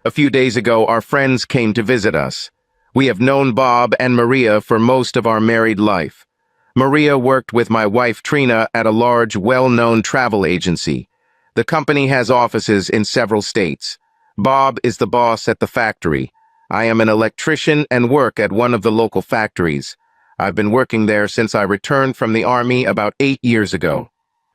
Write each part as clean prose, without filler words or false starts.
A few days ago, our friends came to visit us. We have known Bob and Maria for most of our married life. Maria worked with my wife Trina at a large, well-known travel agency. The company has offices in several states. Bob is the boss at the factory. I am an electrician and work at one of the local factories. I've been working there since I returned from the army about 8 years ago.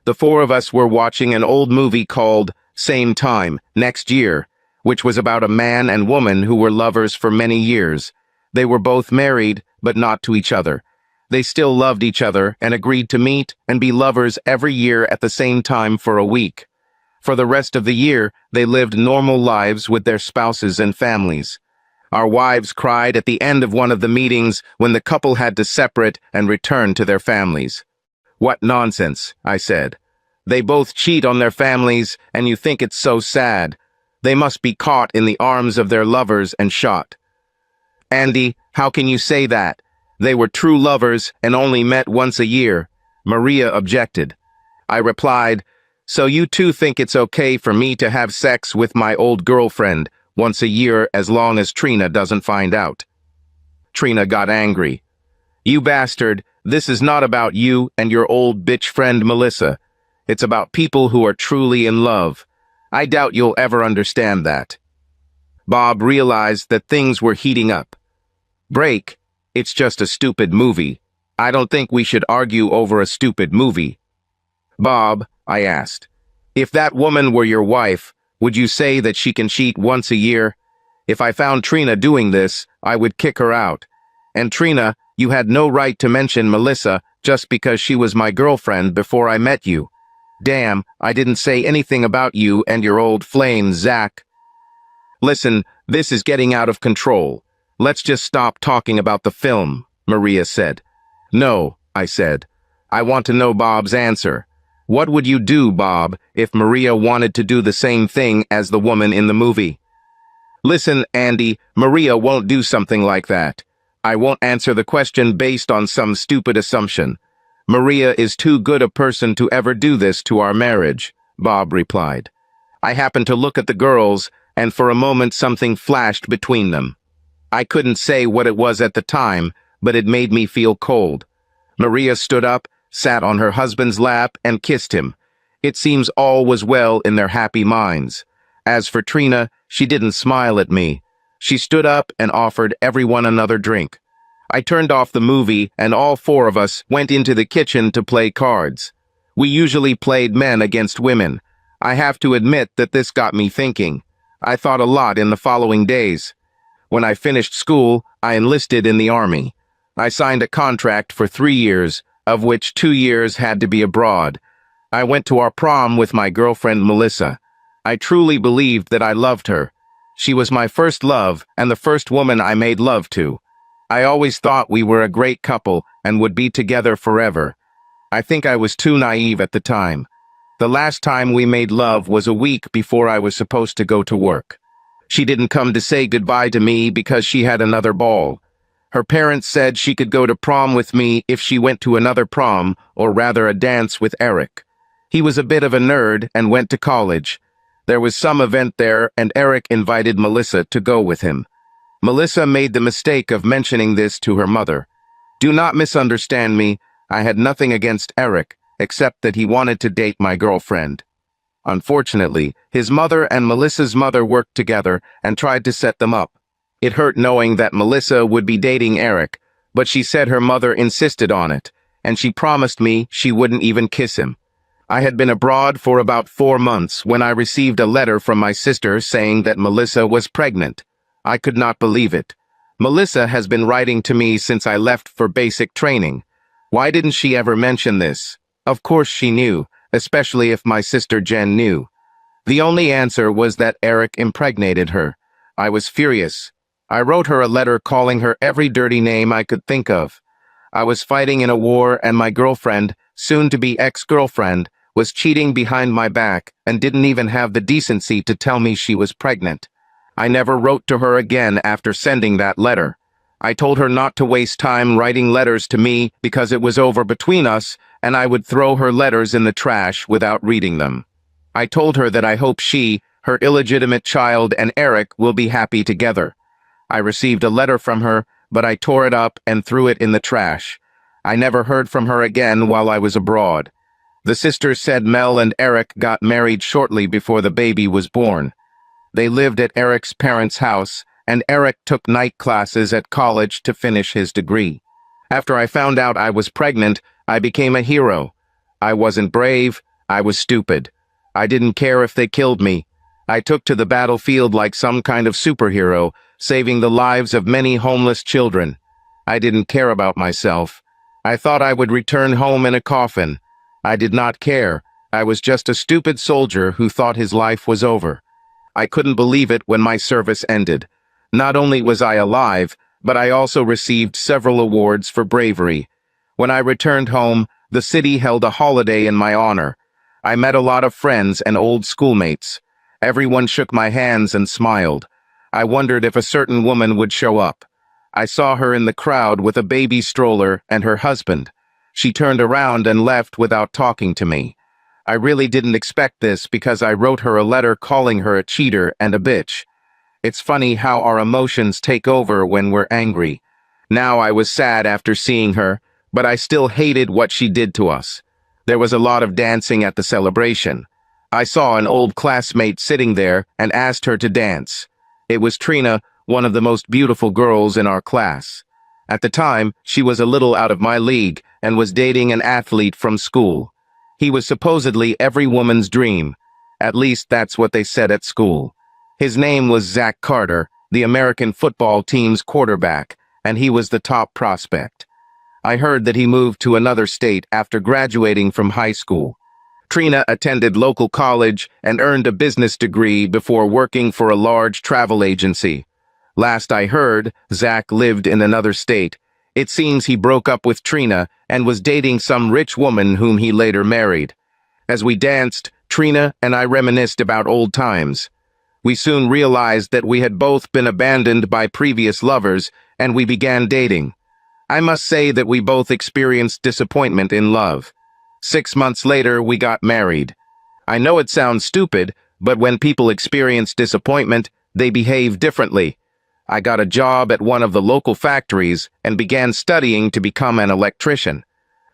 The four of us were watching an old movie called Same Time, Next Year, which was about a man and woman who were lovers for many years. They were both married, but not to each other. They still loved each other and agreed to meet and be lovers every year at the same time for a week. For the rest of the year, they lived normal lives with their spouses and families. Our wives cried at the end of one of the meetings when the couple had to separate and return to their families. "What nonsense," I said. "They both cheat on their families, and you think it's so sad. They must be caught in the arms of their lovers and shot." "Andy, how can you say that? They were true lovers and only met once a year," Maria objected. I replied, "So you two think it's okay for me to have sex with my old girlfriend once a year as long as Trina doesn't find out?" Trina got angry. "You bastard, this is not about you and your old bitch friend Melissa. It's about people who are truly in love. I doubt you'll ever understand that." Bob realized that things were heating up. "Break. It's just a stupid movie. I don't think we should argue over a stupid movie." "Bob," I asked, "if that woman were your wife, would you say that she can cheat once a year? If I found Trina doing this, I would kick her out. And Trina, you had no right to mention Melissa just because she was my girlfriend before I met you. Damn, I didn't say anything about you and your old flame, Zach." "Listen, this is getting out of control. Let's just stop talking about the film," Maria said. "No," I said. "I want to know Bob's answer. What would you do, Bob, if Maria wanted to do the same thing as the woman in the movie?" "Listen, Andy, Maria won't do something like that. I won't answer the question based on some stupid assumption. Maria is too good a person to ever do this to our marriage," Bob replied. I happened to look at the girls, and for a moment something flashed between them. I couldn't say what it was at the time, but it made me feel cold. Maria stood up, sat on her husband's lap, and kissed him. It seems all was well in their happy minds. As for Trina, she didn't smile at me. She stood up and offered everyone another drink. I turned off the movie, and all four of us went into the kitchen to play cards. We usually played men against women. I have to admit that this got me thinking. I thought a lot in the following days. When I finished school, I enlisted in the Army. I signed a contract for 3 years, of which 2 years had to be abroad. I went to our prom with my girlfriend Melissa. I truly believed that I loved her. She was my first love and the first woman I made love to. I always thought we were a great couple and would be together forever. I think I was too naive at the time. The last time we made love was a week before I was supposed to go to work. She didn't come to say goodbye to me because she had another ball. Her parents said she could go to prom with me if she went to another prom, or rather a dance with Eric. He was a bit of a nerd and went to college. There was some event there, and Eric invited Melissa to go with him. Melissa made the mistake of mentioning this to her mother. Do not misunderstand me. I had nothing against Eric, except that he wanted to date my girlfriend. Unfortunately, his mother and Melissa's mother worked together and tried to set them up. It hurt knowing that Melissa would be dating Eric, but she said her mother insisted on it, and she promised me she wouldn't even kiss him. I had been abroad for about 4 months when I received a letter from my sister saying that Melissa was pregnant. I could not believe it. Melissa has been writing to me since I left for basic training. Why didn't she ever mention this? Of course she knew, especially if my sister Jen knew. The only answer was that Eric impregnated her. I was furious. I wrote her a letter calling her every dirty name I could think of. I was fighting in a war, and my girlfriend, soon-to-be ex-girlfriend, was cheating behind my back and didn't even have the decency to tell me she was pregnant. I never wrote to her again after sending that letter. I told her not to waste time writing letters to me because it was over between us, and I would throw her letters in the trash without reading them. I told her that I hope she, Her illegitimate child and Eric will be happy together. I received a letter from her, but I tore it up and threw it in the trash. I never heard from her again while I was abroad. The sisters said Mel and Eric got married shortly before the baby was born. They lived at Eric's parents' house, and Eric took night classes at college to finish his degree. After I found out I was pregnant, I became a hero. I wasn't brave, I was stupid. I didn't care if they killed me. I took to the battlefield like some kind of superhero, saving the lives of many homeless children. I didn't care about myself. I thought I would return home in a coffin. I did not care. I was just a stupid soldier who thought his life was over. I couldn't believe it when my service ended. Not only was I alive, but I also received several awards for bravery. When I returned home, the city held a holiday in my honor. I met a lot of friends and old schoolmates. Everyone shook my hands and smiled. I wondered if a certain woman would show up. I saw her in the crowd with a baby stroller and her husband. She turned around and left without talking to me. I really didn't expect this because I wrote her a letter calling her a cheater and a bitch. It's funny how our emotions take over when we're angry. Now I was sad after seeing her, but I still hated what she did to us. There was a lot of dancing at the celebration. I saw an old classmate sitting there and asked her to dance. It was Trina, one of the most beautiful girls in our class. At the time, she was a little out of my league and was dating an athlete from school. He was supposedly every woman's dream. At least that's what they said at school. His name was Zach Carter, the American football team's quarterback, and he was the top prospect. I heard that he moved to another state after graduating from high school. Trina attended local college and earned a business degree before working for a large travel agency. Last I heard, Zach lived in another state. It seems he broke up with Trina and was dating some rich woman whom he later married. As we danced, Trina and I reminisced about old times. We soon realized that we had both been abandoned by previous lovers, and we began dating. I must say that we both experienced disappointment in love. 6 months later, we got married. I know it sounds stupid, but when people experience disappointment, they behave differently. I got a job at one of the local factories and began studying to become an electrician.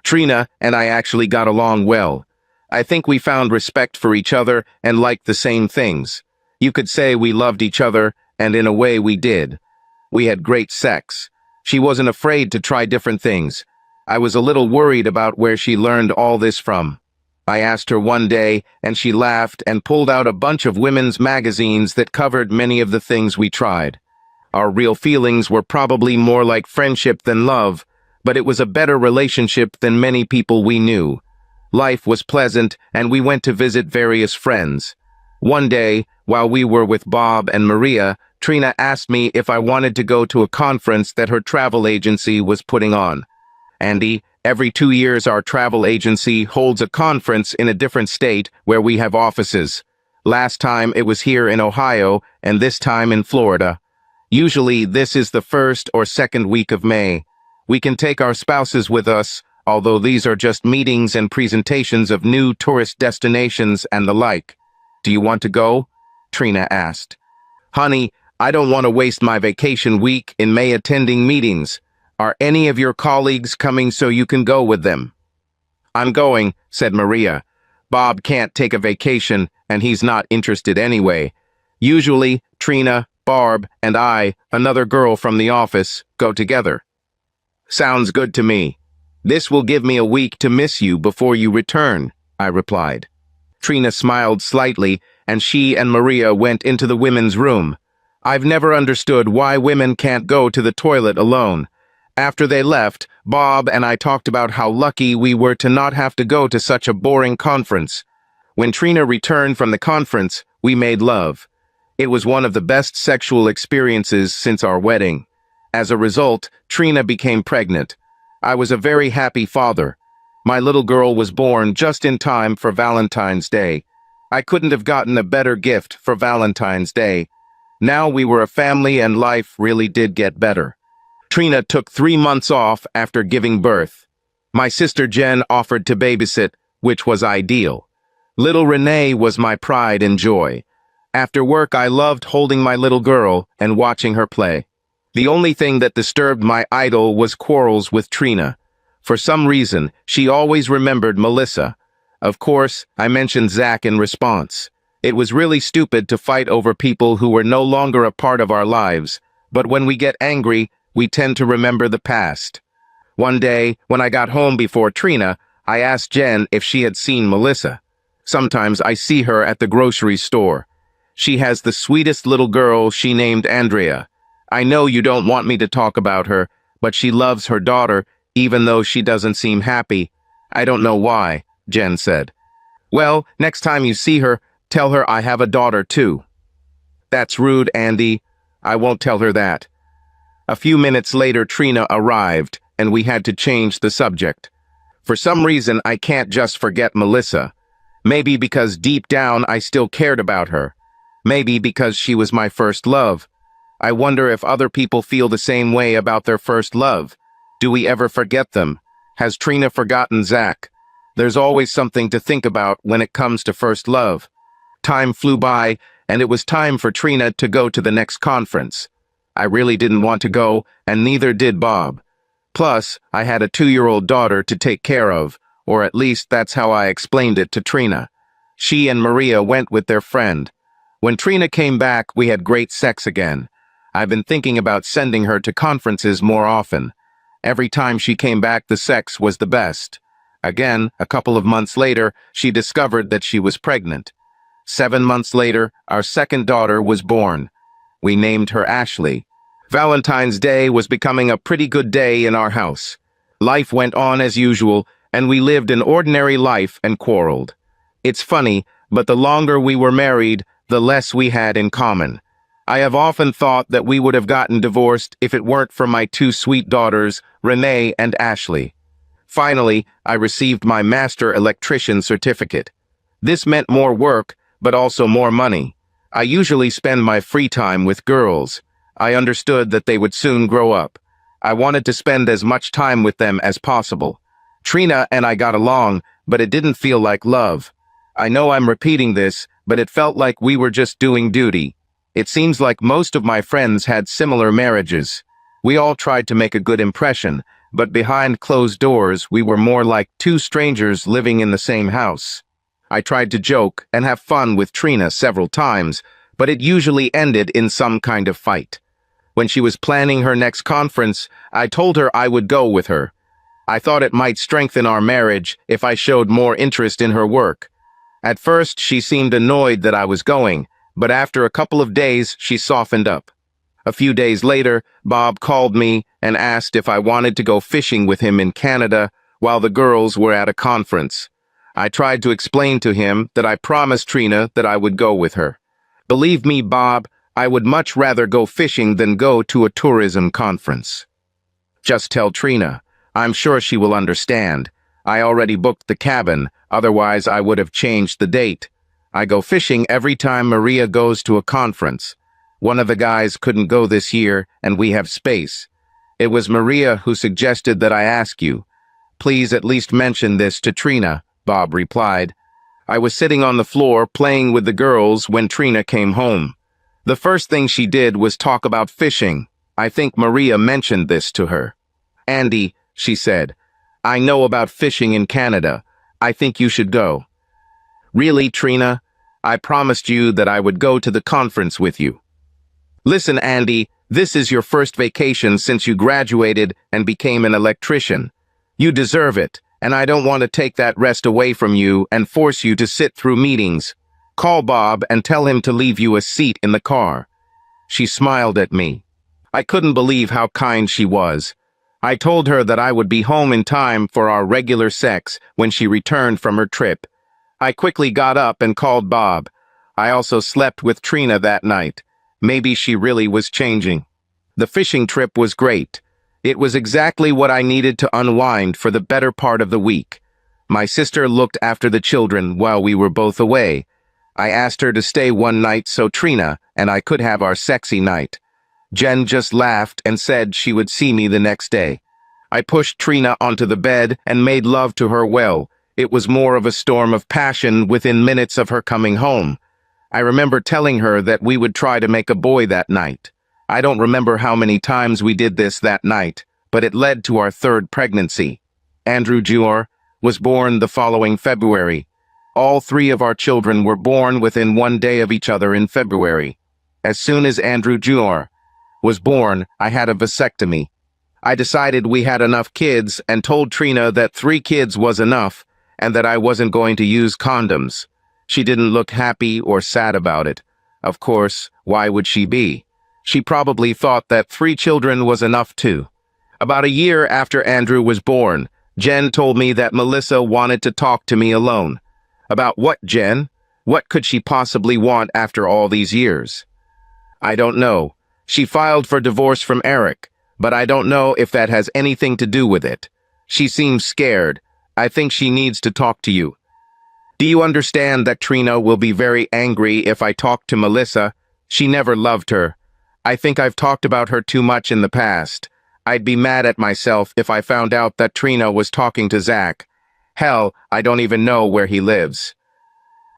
Trina and I actually got along well. I think we found respect for each other and liked the same things. You could say we loved each other, and in a way we did. We had great sex. She wasn't afraid to try different things. I was a little worried about where she learned all this from. I asked her one day, and she laughed and pulled out a bunch of women's magazines that covered many of the things we tried. Our real feelings were probably more like friendship than love, but it was a better relationship than many people we knew. Life was pleasant, and we went to visit various friends. One day, while we were with Bob and Maria, Trina asked me if I wanted to go to a conference that her travel agency was putting on. Andy, every 2 years our travel agency holds a conference in a different state where we have offices. Last time it was here in Ohio, and this time in Florida. Usually this is the first or second week of May. We can take our spouses with us, although these are just meetings and presentations of new tourist destinations and the like. Do you want to go? Trina asked. Honey, I don't want to waste my vacation week in May attending meetings. Are any of your colleagues coming so you can go with them? I'm going, said Maria. Bob can't take a vacation, and he's not interested anyway. Usually, Trina, Barb, and I, another girl from the office, go together. Sounds good to me. This will give me a week to miss you before you return, I replied. Trina smiled slightly, and she and Maria went into the women's room. I've never understood why women can't go to the toilet alone. After they left, Bob and I talked about how lucky we were to not have to go to such a boring conference. When Trina returned from the conference, we made love. It was one of the best sexual experiences since our wedding. As a result, Trina became pregnant. I was a very happy father. My little girl was born just in time for Valentine's Day. I couldn't have gotten a better gift for Valentine's Day. Now we were a family and life really did get better. Trina took 3 months off after giving birth. My sister Jen offered to babysit, which was ideal. Little Renee was my pride and joy. After work, I loved holding my little girl and watching her play. The only thing that disturbed my idol was quarrels with Trina. For some reason, she always remembered Melissa. Of course, I mentioned Zach in response. It was really stupid to fight over people who were no longer a part of our lives, but when we get angry, we tend to remember the past. One day, when I got home before Trina, I asked Jen if she had seen Melissa. Sometimes I see her at the grocery store. She has the sweetest little girl she named Andrea. I know you don't want me to talk about her, but she loves her daughter, even though she doesn't seem happy. I don't know why, Jen said. Well, next time you see her, tell her I have a daughter too. That's rude, Andy. I won't tell her that. A few minutes later, Trina arrived, and we had to change the subject. For some reason, I can't just forget Melissa. Maybe because deep down I still cared about her. Maybe because she was my first love. I wonder if other people feel the same way about their first love. Do we ever forget them? Has Trina forgotten Zach? There's always something to think about when it comes to first love. Time flew by, and it was time for Trina to go to the next conference. I really didn't want to go, and neither did Bob. Plus, I had a 2-year-old daughter to take care of, or at least that's how I explained it to Trina. She and Maria went with their friend. When Trina came back, we had great sex again. I've been thinking about sending her to conferences more often. Every time she came back, the sex was the best. Again, a couple of months later, she discovered that she was pregnant. 7 months later, our second daughter was born. We named her Ashley. Valentine's Day was becoming a pretty good day in our house. Life went on as usual, and we lived an ordinary life and quarreled. It's funny, but the longer we were married, the less we had in common. I have often thought that we would have gotten divorced if it weren't for my 2 sweet daughters, Renee and Ashley. Finally, I received my master electrician certificate. This meant more work, but also more money. I usually spend my free time with girls. I understood that they would soon grow up. I wanted to spend as much time with them as possible. Trina and I got along, but it didn't feel like love. I know I'm repeating this, but it felt like we were just doing duty. It seems like most of my friends had similar marriages. We all tried to make a good impression, but behind closed doors, we were more like 2 strangers living in the same house. I tried to joke and have fun with Trina several times, but it usually ended in some kind of fight. When she was planning her next conference, I told her I would go with her. I thought it might strengthen our marriage if I showed more interest in her work. At first, she seemed annoyed that I was going, but after a couple of days, she softened up. A few days later, Bob called me and asked if I wanted to go fishing with him in Canada while the girls were at a conference. I tried to explain to him that I promised Trina that I would go with her. Believe me, Bob, I would much rather go fishing than go to a tourism conference. Just tell Trina. I'm sure she will understand. I already booked the cabin, otherwise I would have changed the date. I go fishing every time Maria goes to a conference. One of the guys couldn't go this year, and we have space. It was Maria who suggested that I ask you. Please at least mention this to Trina, Bob replied. I was sitting on the floor playing with the girls when Trina came home. The first thing she did was talk about fishing. I think Maria mentioned this to her. Andy, she said, I know about fishing in Canada. I think you should go. Really, Trina? I promised you that I would go to the conference with you. Listen, Andy, this is your first vacation since you graduated and became an electrician. You deserve it, and I don't want to take that rest away from you and force you to sit through meetings. Call Bob and tell him to leave you a seat in the car. She smiled at me. I couldn't believe how kind she was. I told her that I would be home in time for our regular sex when she returned from her trip. I quickly got up and called Bob. I also slept with Trina that night. Maybe she really was changing. The fishing trip was great. It was exactly what I needed to unwind for the better part of the week. My sister looked after the children while we were both away. I asked her to stay one night so Trina and I could have our sexy night. Jen just laughed and said she would see me the next day. I pushed Trina onto the bed and made love to her well. It was more of a storm of passion within minutes of her coming home. I remember telling her that we would try to make a boy that night. I don't remember how many times we did this that night, but it led to our third pregnancy. Andrew Jr. was born the following February. All three of our children were born within one day of each other in February. As soon as Andrew Jr. was born, I had a vasectomy. I decided we had enough kids and told Trina that 3 kids was enough and that I wasn't going to use condoms. She didn't look happy or sad about it. Of course, why would she be? She probably thought that 3 children was enough too. About a year after Andrew was born, Jen told me that Melissa wanted to talk to me alone. About what, Jen? What could she possibly want after all these years? I don't know. She filed for divorce from Eric, but I don't know if that has anything to do with it. She seems scared. I think she needs to talk to you. Do you understand that Trina will be very angry if I talk to Melissa? She never loved her. I think I've talked about her too much in the past. I'd be mad at myself if I found out that Trina was talking to Zach. Hell, I don't even know where he lives.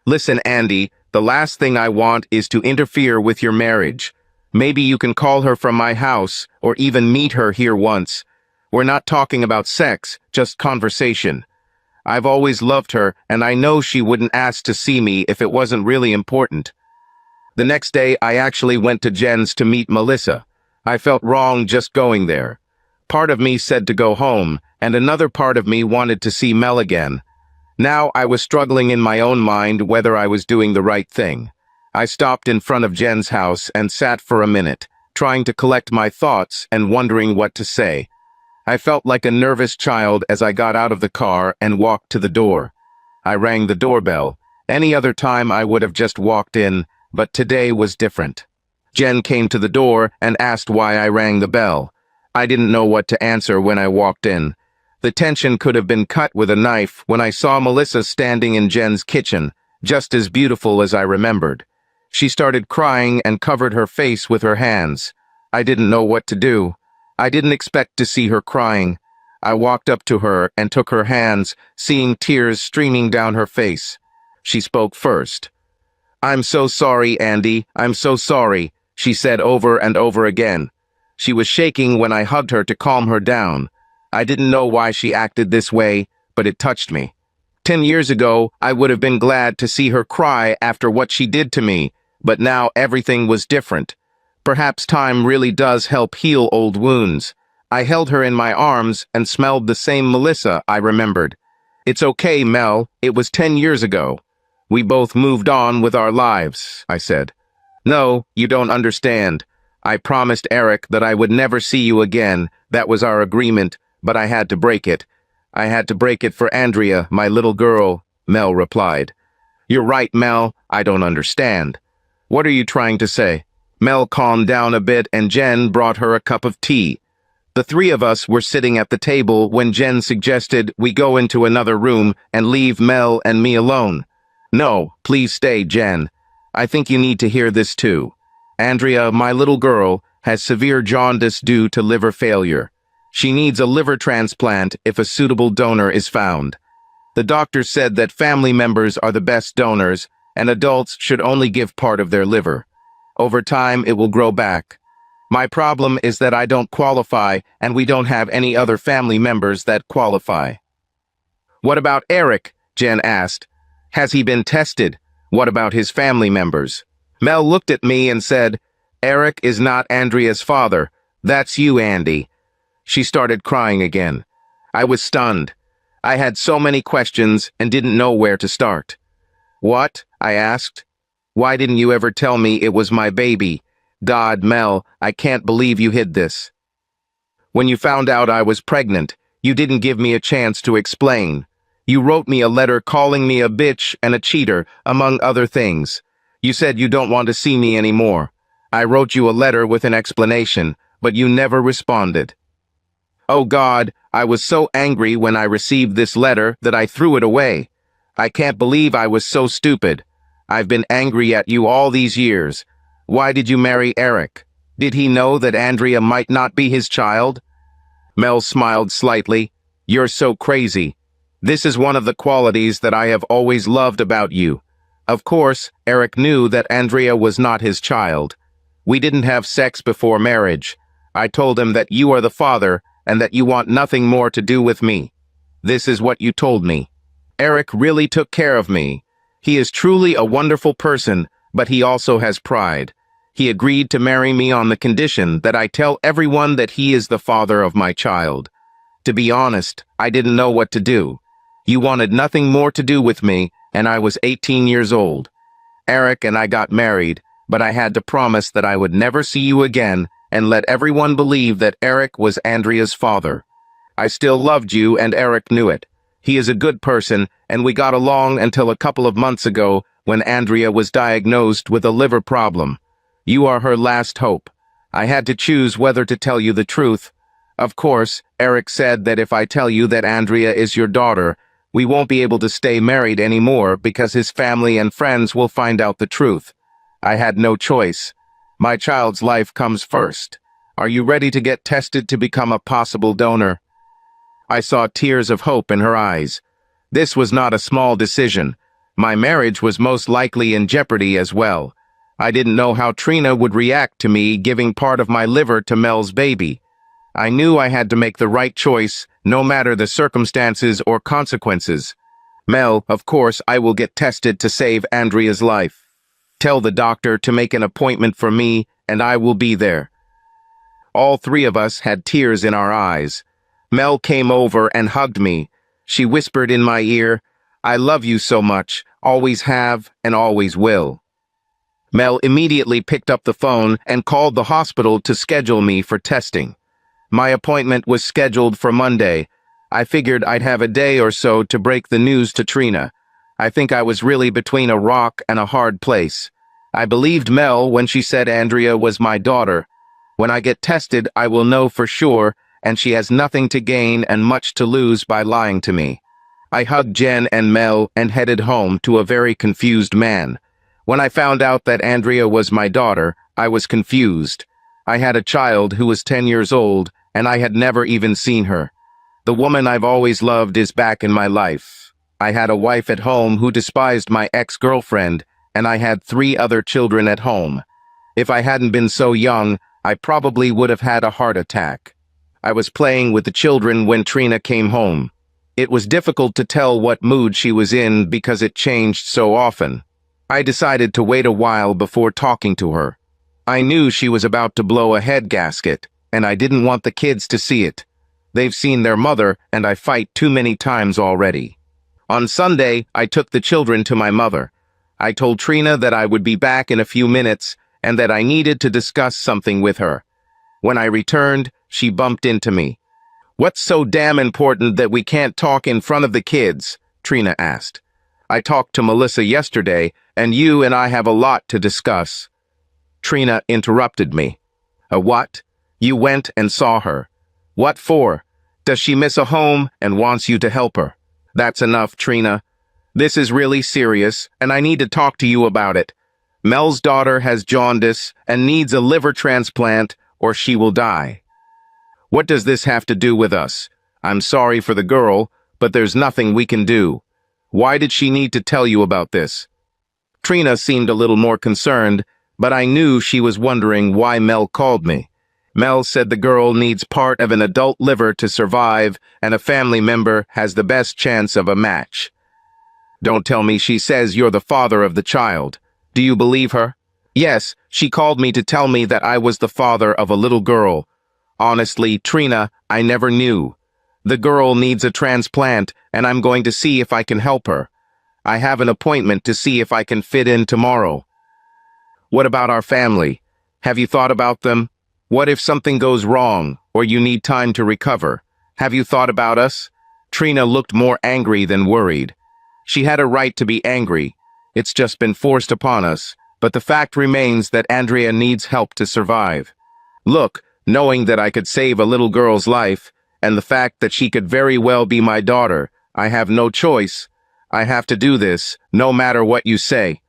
Listen, Andy, the last thing I want is to interfere with your marriage. Maybe you can call her from my house or even meet her here once. We're not talking about sex, just conversation. I've always loved her, and I know she wouldn't ask to see me if it wasn't really important. The next day, I actually went to Jen's to meet Melissa. I felt wrong just going there. Part of me said to go home, and another part of me wanted to see Mel again. Now I was struggling in my own mind whether I was doing the right thing. I stopped in front of Jen's house and sat for a minute, trying to collect my thoughts and wondering what to say. I felt like a nervous child as I got out of the car and walked to the door. I rang the doorbell. Any other time I would have just walked in, but today was different. Jen came to the door and asked why I rang the bell. I didn't know what to answer when I walked in. The tension could have been cut with a knife when I saw Melissa standing in Jen's kitchen, just as beautiful as I remembered. She started crying and covered her face with her hands. I didn't know what to do. I didn't expect to see her crying. I walked up to her and took her hands, seeing tears streaming down her face. She spoke first. "I'm so sorry, Andy. I'm so sorry," she said over and over again. She was shaking when I hugged her to calm her down. I didn't know why she acted this way, but it touched me. 10 years ago, I would have been glad to see her cry after what she did to me, but now everything was different. Perhaps time really does help heal old wounds. I held her in my arms and smelled the same Melissa I remembered. "It's okay, Mel. It was 10 years ago. We both moved on with our lives," I said. "No, you don't understand. I promised Eric that I would never see you again. That was our agreement, but I had to break it. I had to break it for Andrea, my little girl," Mel replied. "You're right, Mel. I don't understand. What are you trying to say?" Mel calmed down a bit and Jen brought her a cup of tea. The 3 of us were sitting at the table when Jen suggested we go into another room and leave Mel and me alone. "No, please stay, Jen. I think you need to hear this too. Andrea, my little girl, has severe jaundice due to liver failure. She needs a liver transplant if a suitable donor is found. The doctor said that family members are the best donors, and adults should only give part of their liver. Over time, it will grow back. My problem is that I don't qualify, and we don't have any other family members that qualify." "What about Eric?" Jen asked. "Has he been tested? What about his family members?" Mel looked at me and said, "Eric is not Andrea's father. That's you, Andy." She started crying again. I was stunned. I had so many questions and didn't know where to start. "What?" I asked. "Why didn't you ever tell me it was my baby? God, Mel, I can't believe you hid this. When you found out I was pregnant, you didn't give me a chance to explain. You wrote me a letter calling me a bitch and a cheater, among other things. You said you don't want to see me anymore. I wrote you a letter with an explanation, but you never responded. Oh God, I was so angry when I received this letter that I threw it away. I can't believe I was so stupid. I've been angry at you all these years. Why did you marry Eric? Did he know that Andrea might not be his child?" Mel smiled slightly. "You're so crazy. This is one of the qualities that I have always loved about you. Of course, Eric knew that Andrea was not his child. We didn't have sex before marriage. I told him that you are the father and that you want nothing more to do with me. This is what you told me. Eric really took care of me. He is truly a wonderful person, but he also has pride. He agreed to marry me on the condition that I tell everyone that he is the father of my child. To be honest, I didn't know what to do. You wanted nothing more to do with me, and I was 18 years old. Eric and I got married, but I had to promise that I would never see you again and let everyone believe that Eric was Andrea's father. I still loved you, and Eric knew it. He is a good person, and we got along until a couple of months ago when Andrea was diagnosed with a liver problem. You are her last hope. I had to choose whether to tell you the truth. Of course, Eric said that if I tell you that Andrea is your daughter, we won't be able to stay married anymore because his family and friends will find out the truth. I had no choice. My child's life comes first. Are you ready to get tested to become a possible donor? I saw tears of hope in her eyes. This was not a small decision. My marriage was most likely in jeopardy as well. I didn't know how Trina would react to me giving part of my liver to Mel's baby. I knew I had to make the right choice, no matter the circumstances or consequences. Mel, of course, I will get tested to save Andrea's life. Tell the doctor to make an appointment for me, and I will be there. All three of us had tears in our eyes. Mel came over and hugged me. She whispered in my ear, "I love you so much, always have and always will." Mel immediately picked up the phone and called the hospital to schedule me for testing. My appointment was scheduled for Monday. I figured I'd have a day or so to break the news to Trina. I think I was really between a rock and a hard place. I believed Mel when she said Andrea was my daughter. When I get tested, I will know for sure, and she has nothing to gain and much to lose by lying to me. I hugged Jen and Mel and headed home to a very confused man. When I found out that Andrea was my daughter, I was confused. I had a child who was 10 years old, and I had never even seen her. The woman I've always loved is back in my life. I had a wife at home who despised my ex-girlfriend, and I had 3 other children at home. If I hadn't been so young, I probably would have had a heart attack. I was playing with the children when Trina came home. It was difficult to tell what mood she was in because it changed so often. I decided to wait a while before talking to her. I knew she was about to blow a head gasket, and I didn't want the kids to see it. They've seen their mother, and I fight too many times already. On Sunday, I took the children to my mother. I told Trina that I would be back in a few minutes and that I needed to discuss something with her. When I returned, she bumped into me. "What's so damn important that we can't talk in front of the kids?" Trina asked. "I talked to Melissa yesterday, and you and I have a lot to discuss." Trina interrupted me. "A what? You went and saw her. What for? Does she miss a home and wants you to help her?" "That's enough, Trina. This is really serious, and I need to talk to you about it. Mel's daughter has jaundice and needs a liver transplant, or she will die." "What does this have to do with us? I'm sorry for the girl, but there's nothing we can do. Why did she need to tell you about this?" Trina seemed a little more concerned, but I knew she was wondering why Mel called me. Mel said the girl needs part of an adult liver to survive, and a family member has the best chance of a match. "Don't tell me she says you're the father of the child. Do you believe her?" "Yes, she called me to tell me that I was the father of a little girl. Honestly, Trina, I never knew. The girl needs a transplant, and I'm going to see if I can help her. I have an appointment to see if I can fit in tomorrow." "What about our family? Have you thought about them? What if something goes wrong, or you need time to recover? Have you thought about us?" Trina looked more angry than worried. She had a right to be angry. It's just been forced upon us, but the fact remains that Andrea needs help to survive. Look, knowing that I could save a little girl's life, and the fact that she could very well be my daughter, I have no choice. I have to do this, no matter what you say.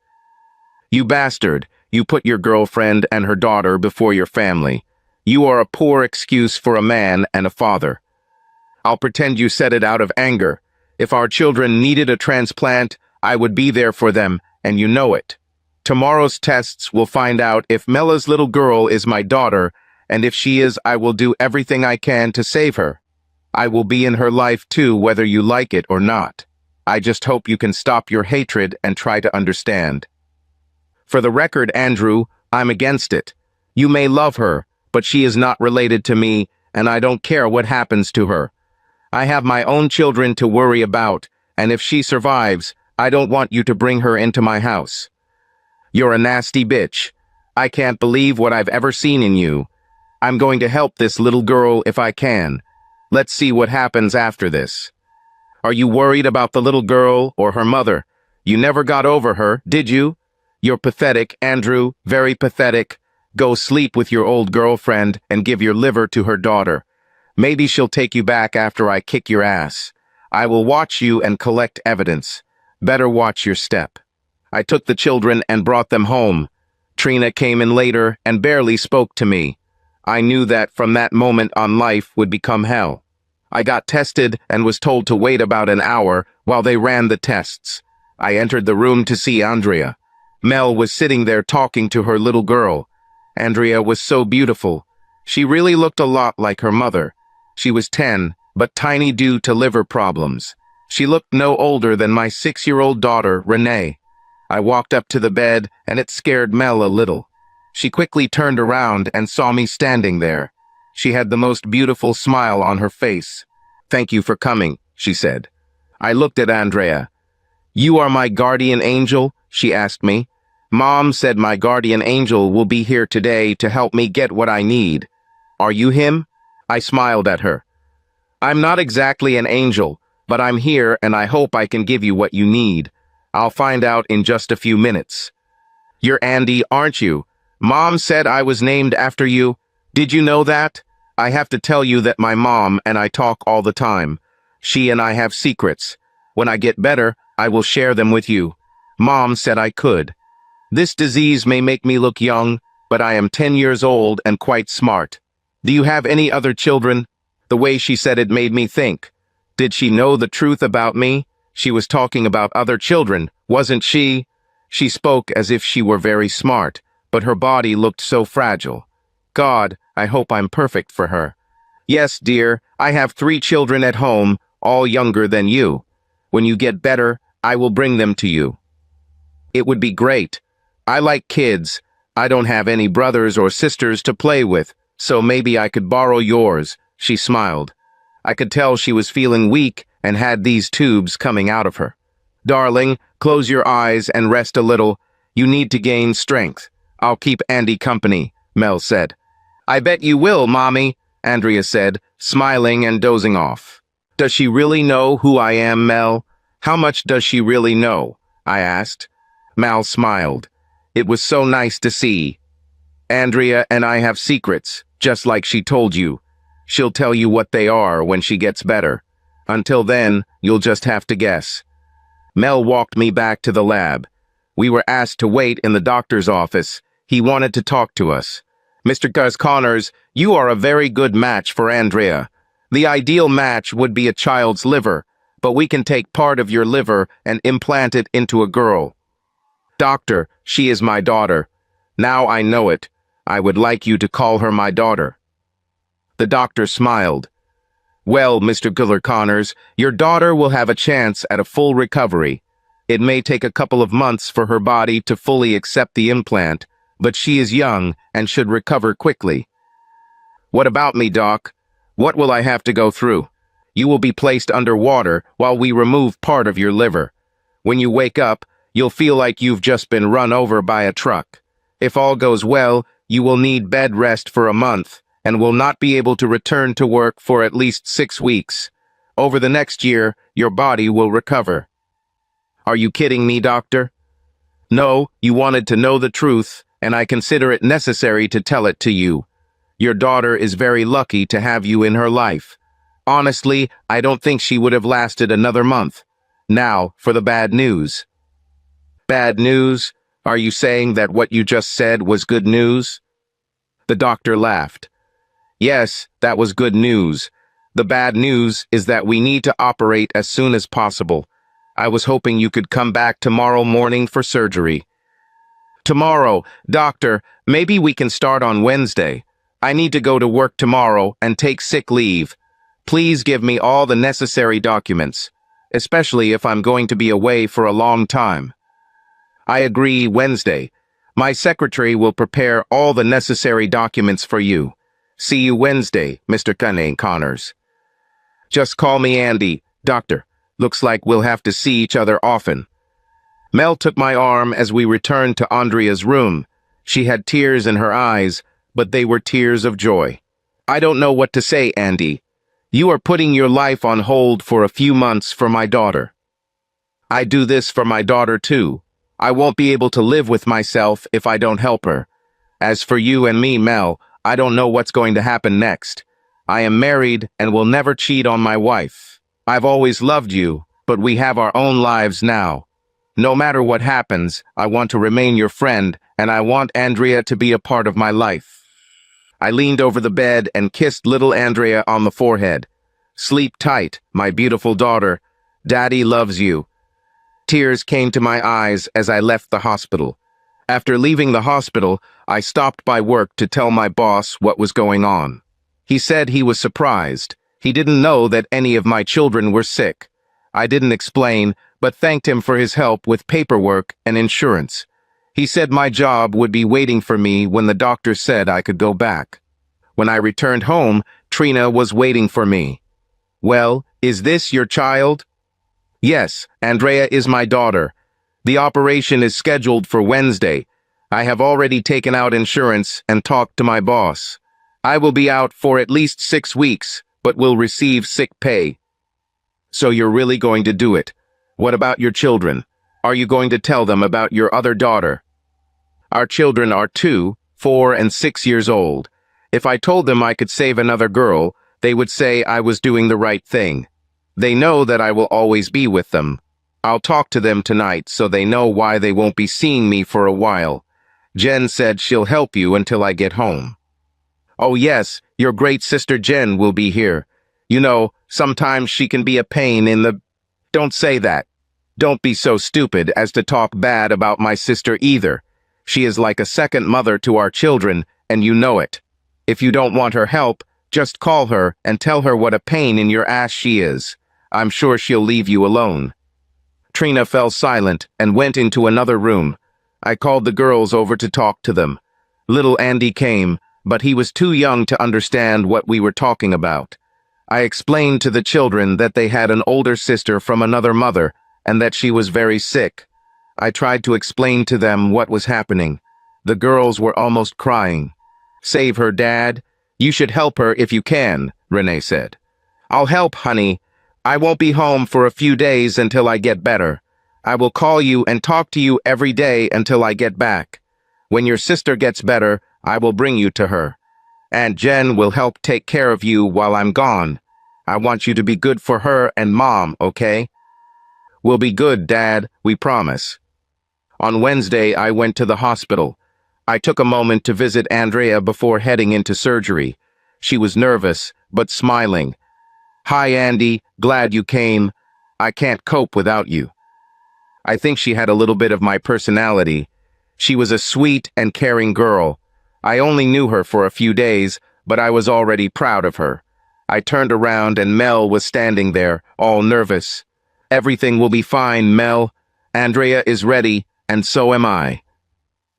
"You bastard, you put your girlfriend and her daughter before your family. You are a poor excuse for a man and a father. I'll pretend you said it out of anger. If our children needed a transplant, I would be there for them, and you know it. Tomorrow's tests will find out if Mella's little girl is my daughter, and if she is, I will do everything I can to save her. I will be in her life too, whether you like it or not. I just hope you can stop your hatred and try to understand. For the record, Andrew, I'm against it. You may love her, but she is not related to me, and I don't care what happens to her. I have my own children to worry about, and if she survives, I don't want you to bring her into my house. You're a nasty bitch. I can't believe what I've ever seen in you. I'm going to help this little girl if I can. Let's see what happens after this. Are you worried about the little girl or her mother? You never got over her, did you? You're pathetic, Andrew, very pathetic. Go sleep with your old girlfriend and give your liver to her daughter. Maybe she'll take you back after I kick your ass. I will watch you and collect evidence. Better watch your step. I took the children and brought them home. Trina came in later and barely spoke to me. I knew that from that moment on life would become hell. I got tested and was told to wait about an hour while they ran the tests. I entered the room to see Andrea. Mel was sitting there talking to her little girl. Andrea was so beautiful. She really looked a lot like her mother. She was 10, but tiny due to liver problems. She looked no older than my 6-year-old daughter, Renee. I walked up to the bed, and it scared Mel a little. She quickly turned around and saw me standing there. She had the most beautiful smile on her face. "Thank you for coming," she said. I looked at Andrea. "You are my guardian angel?" she asked me. "Mom said my guardian angel will be here today to help me get what I need. Are you him?" I smiled at her. "I'm not exactly an angel, but I'm here and I hope I can give you what you need. I'll find out in just a few minutes." "You're Andy, aren't you? Mom said I was named after you. Did you know that? I have to tell you that my mom and I talk all the time. She and I have secrets. When I get better, I will share them with you. Mom said I could. This disease may make me look young, but I am 10 years old and quite smart. Do you have any other children?" The way she said it made me think. Did she know the truth about me? She was talking about other children, wasn't she? She spoke as if she were very smart, but her body looked so fragile. God, I hope I'm perfect for her. "Yes, dear, I have 3 children at home, all younger than you. When you get better, I will bring them to you." "It would be great. I like kids. I don't have any brothers or sisters to play with, so maybe I could borrow yours," she smiled. I could tell she was feeling weak and had these tubes coming out of her. "Darling, close your eyes and rest a little. You need to gain strength. I'll keep Andy company," Mel said. "I bet you will, Mommy," Andrea said, smiling and dozing off. "Does she really know who I am, Mel? How much does she really know?" I asked. Mal smiled. "It was so nice to see. Andrea and I have secrets, just like she told you. She'll tell you what they are when she gets better. Until then, you'll just have to guess." Mel walked me back to the lab. We were asked to wait in the doctor's office. He wanted to talk to us. "Mr. Connors, you are a very good match for Andrea. The ideal match would be a child's liver, but we can take part of your liver and implant it into a girl." "Doctor, she is my daughter. Now I know it. I would like you to call her my daughter." The doctor smiled. "Well, Mr. Connors, your daughter will have a chance at a full recovery. It may take a couple of months for her body to fully accept the implant, but she is young and should recover quickly." "What about me, Doc? What will I have to go through?" "You will be placed underwater while we remove part of your liver. When you wake up, you'll feel like you've just been run over by a truck. If all goes well, you will need bed rest for a month and will not be able to return to work for at least 6 weeks. Over the next year, your body will recover." "Are you kidding me, doctor?" "No, you wanted to know the truth, and I consider it necessary to tell it to you. Your daughter is very lucky to have you in her life. Honestly, I don't think she would have lasted another month. Now, for the bad news." "Bad news? Are you saying that what you just said was good news?" The doctor laughed. "Yes, that was good news. The bad news is that we need to operate as soon as possible. I was hoping you could come back tomorrow morning for surgery. Tomorrow, doctor, maybe we can start on Wednesday. I need to go to work tomorrow and take sick leave. Please give me all the necessary documents, especially if I'm going to be away for a long time. I agree, Wednesday. My secretary will prepare all the necessary documents for you. See you Wednesday, Mr. Connors. Just call me Andy. Doctor, looks like we'll have to see each other often. Mel took my arm as we returned to Andrea's room. She had tears in her eyes, but they were tears of joy. I don't know what to say, Andy. You are putting your life on hold for a few months for my daughter. I do this for my daughter too. I won't be able to live with myself if I don't help her. As for you and me, Mel, I don't know what's going to happen next. I am married and will never cheat on my wife. I've always loved you, but we have our own lives now. No matter what happens, I want to remain your friend, and I want Andrea to be a part of my life. I leaned over the bed and kissed little Andrea on the forehead. Sleep tight, my beautiful daughter. Daddy loves you. Tears came to my eyes as I left the hospital. After leaving the hospital, I stopped by work to tell my boss what was going on. He said he was surprised. He didn't know that any of my children were sick. I didn't explain, but thanked him for his help with paperwork and insurance. He said my job would be waiting for me when the doctor said I could go back. When I returned home, Trina was waiting for me. Well, is this your child? Yes, Andrea is my daughter. The operation is scheduled for Wednesday. I have already taken out insurance and talked to my boss. I will be out for at least 6 weeks, but will receive sick pay. So you're really going to do it? What about your children? Are you going to tell them about your other daughter? Our children are 2, 4, and 6 years old. If I told them I could save another girl, they would say I was doing the right thing. They know that I will always be with them. I'll talk to them tonight so they know why they won't be seeing me for a while. Jen said she'll help you until I get home. Oh yes, your great sister Jen will be here. You know, sometimes she can be a pain in the... Don't say that. Don't be so stupid as to talk bad about my sister either. She is like a second mother to our children, and you know it. If you don't want her help, just call her and tell her what a pain in your ass she is. I'm sure she'll leave you alone. Trina fell silent and went into another room. I called the girls over to talk to them. Little Andy came, but he was too young to understand what we were talking about. I explained to the children that they had an older sister from another mother and that she was very sick. I tried to explain to them what was happening. The girls were almost crying. Save her, Dad. You should help her if you can, Renee said. I'll help, honey. I won't be home for a few days until I get better. I will call you and talk to you every day until I get back. When your sister gets better, I will bring you to her. Aunt Jen will help take care of you while I'm gone. I want you to be good for her and Mom, okay? We'll be good, Dad, we promise. On Wednesday, I went to the hospital. I took a moment to visit Andrea before heading into surgery. She was nervous, but smiling. Hi, Andy, glad you came. I can't cope without you. I think she had a little bit of my personality. She was a sweet and caring girl. I only knew her for a few days, but I was already proud of her. I turned around and Mel was standing there, all nervous. Everything will be fine, Mel. Andrea is ready, and so am I.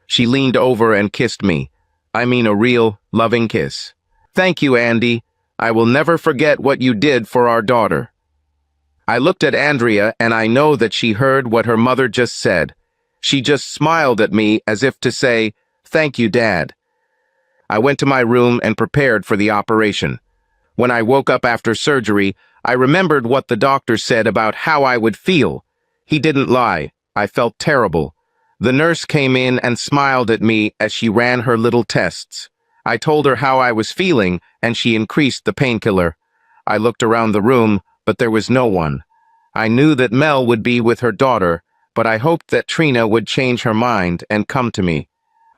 She leaned over and kissed me. I mean a real, loving kiss. Thank you, Andy. I will never forget what you did for our daughter. I looked at Andrea and I know that she heard what her mother just said. She just smiled at me as if to say, "Thank you, Dad." I went to my room and prepared for the operation. When I woke up after surgery, I remembered what the doctor said about how I would feel. He didn't lie. I felt terrible. The nurse came in and smiled at me as she ran her little tests. I told her how I was feeling, and she increased the painkiller. I looked around the room, but there was no one. I knew that Mel would be with her daughter, but I hoped that Trina would change her mind and come to me.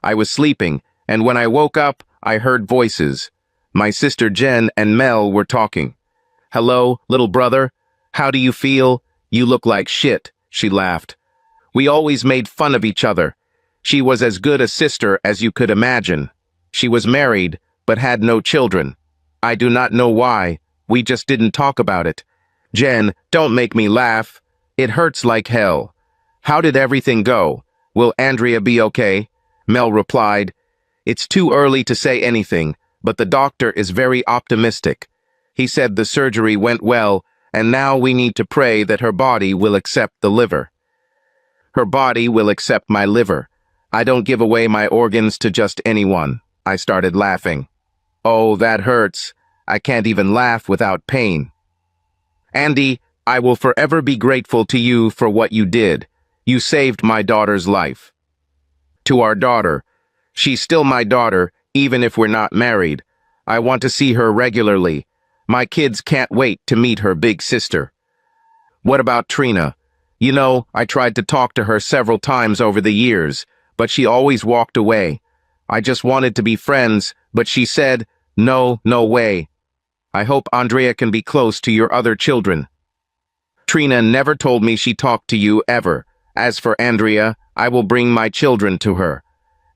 I was sleeping, and when I woke up, I heard voices. My sister Jen and Mel were talking. "Hello, little brother. How do you feel? You look like shit, she laughed. We always made fun of each other. She was as good a sister as you could imagine. She was married, but had no children. I do not know why. We just didn't talk about it. Jen, don't make me laugh. It hurts like hell. How did everything go? Will Andrea be okay? Mel replied. It's too early to say anything, but the doctor is very optimistic. He said the surgery went well, and now we need to pray that her body will accept the liver. Her body will accept my liver. I don't give away my organs to just anyone. I started laughing. Oh, that hurts. I can't even laugh without pain. Andy, I will forever be grateful to you for what you did. You saved my daughter's life. To our daughter. She's still my daughter, even if we're not married. I want to see her regularly. My kids can't wait to meet her big sister. What about Trina? You know, I tried to talk to her several times over the years, but she always walked away. I just wanted to be friends, but she said, no, no way. I hope Andrea can be close to your other children. Trina never told me she talked to you ever. As for Andrea, I will bring my children to her.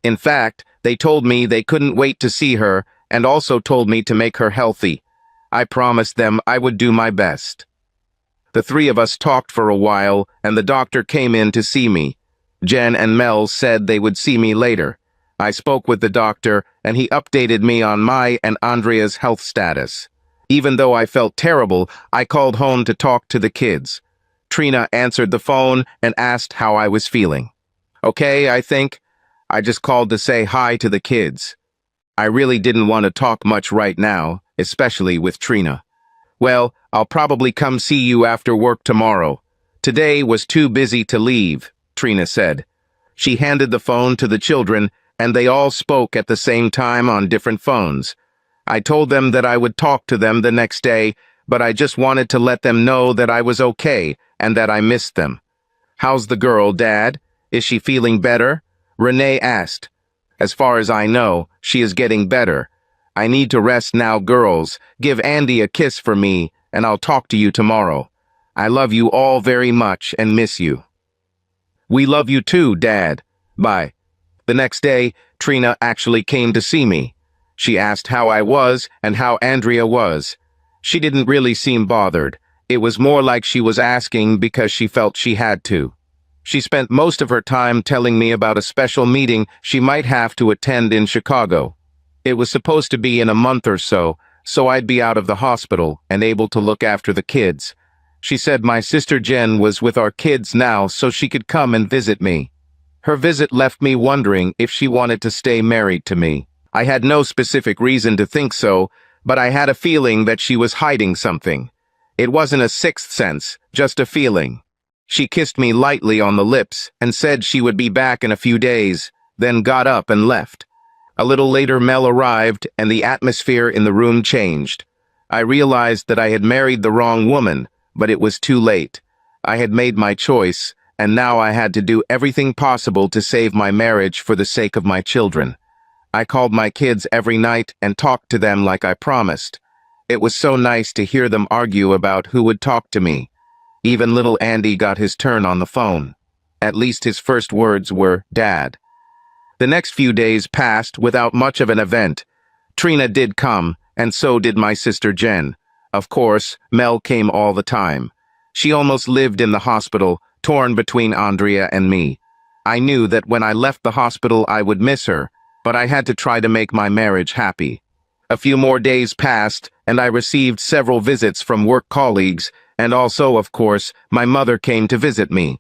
In fact, they told me they couldn't wait to see her and also told me to make her healthy. I promised them I would do my best. The three of us talked for a while, and the doctor came in to see me. Jen and Mel said they would see me later. I spoke with the doctor, and he updated me on my and Andrea's health status. Even though I felt terrible, I called home to talk to the kids. Trina answered the phone and asked how I was feeling. Okay, I think. I just called to say hi to the kids. I really didn't want to talk much right now, especially with Trina. Well, I'll probably come see you after work tomorrow. Today was too busy to leave, Trina said. She handed the phone to the children, and they all spoke at the same time on different phones. I told them that I would talk to them the next day, but I just wanted to let them know that I was okay and that I missed them. How's the girl, Dad? Is she feeling better? Renee asked. As far as I know, she is getting better. I need to rest now, girls. Give Andy a kiss for me, and I'll talk to you tomorrow. I love you all very much and miss you. We love you too, Dad. Bye. The next day, Trina actually came to see me. She asked how I was and how Andrea was. She didn't really seem bothered. It was more like she was asking because she felt she had to. She spent most of her time telling me about a special meeting she might have to attend in Chicago. It was supposed to be in a month or so I'd be out of the hospital and able to look after the kids. She said my sister Jen was with our kids now so she could come and visit me. Her visit left me wondering if she wanted to stay married to me. I had no specific reason to think so, but I had a feeling that she was hiding something. It wasn't a sixth sense, just a feeling. She kissed me lightly on the lips and said she would be back in a few days, then got up and left. A little later Mel arrived and the atmosphere in the room changed. I realized that I had married the wrong woman, but it was too late. I had made my choice, and now I had to do everything possible to save my marriage for the sake of my children. I called my kids every night and talked to them like I promised. It was so nice to hear them argue about who would talk to me. Even little Andy got his turn on the phone. At least his first words were, Dad. The next few days passed without much of an event. Trina did come, and so did my sister Jen. Of course, Mel came all the time. She almost lived in the hospital, torn between Andrea and me. I knew that when I left the hospital I would miss her, but I had to try to make my marriage happy. A few more days passed, and I received several visits from work colleagues, and also, of course, my mother came to visit me.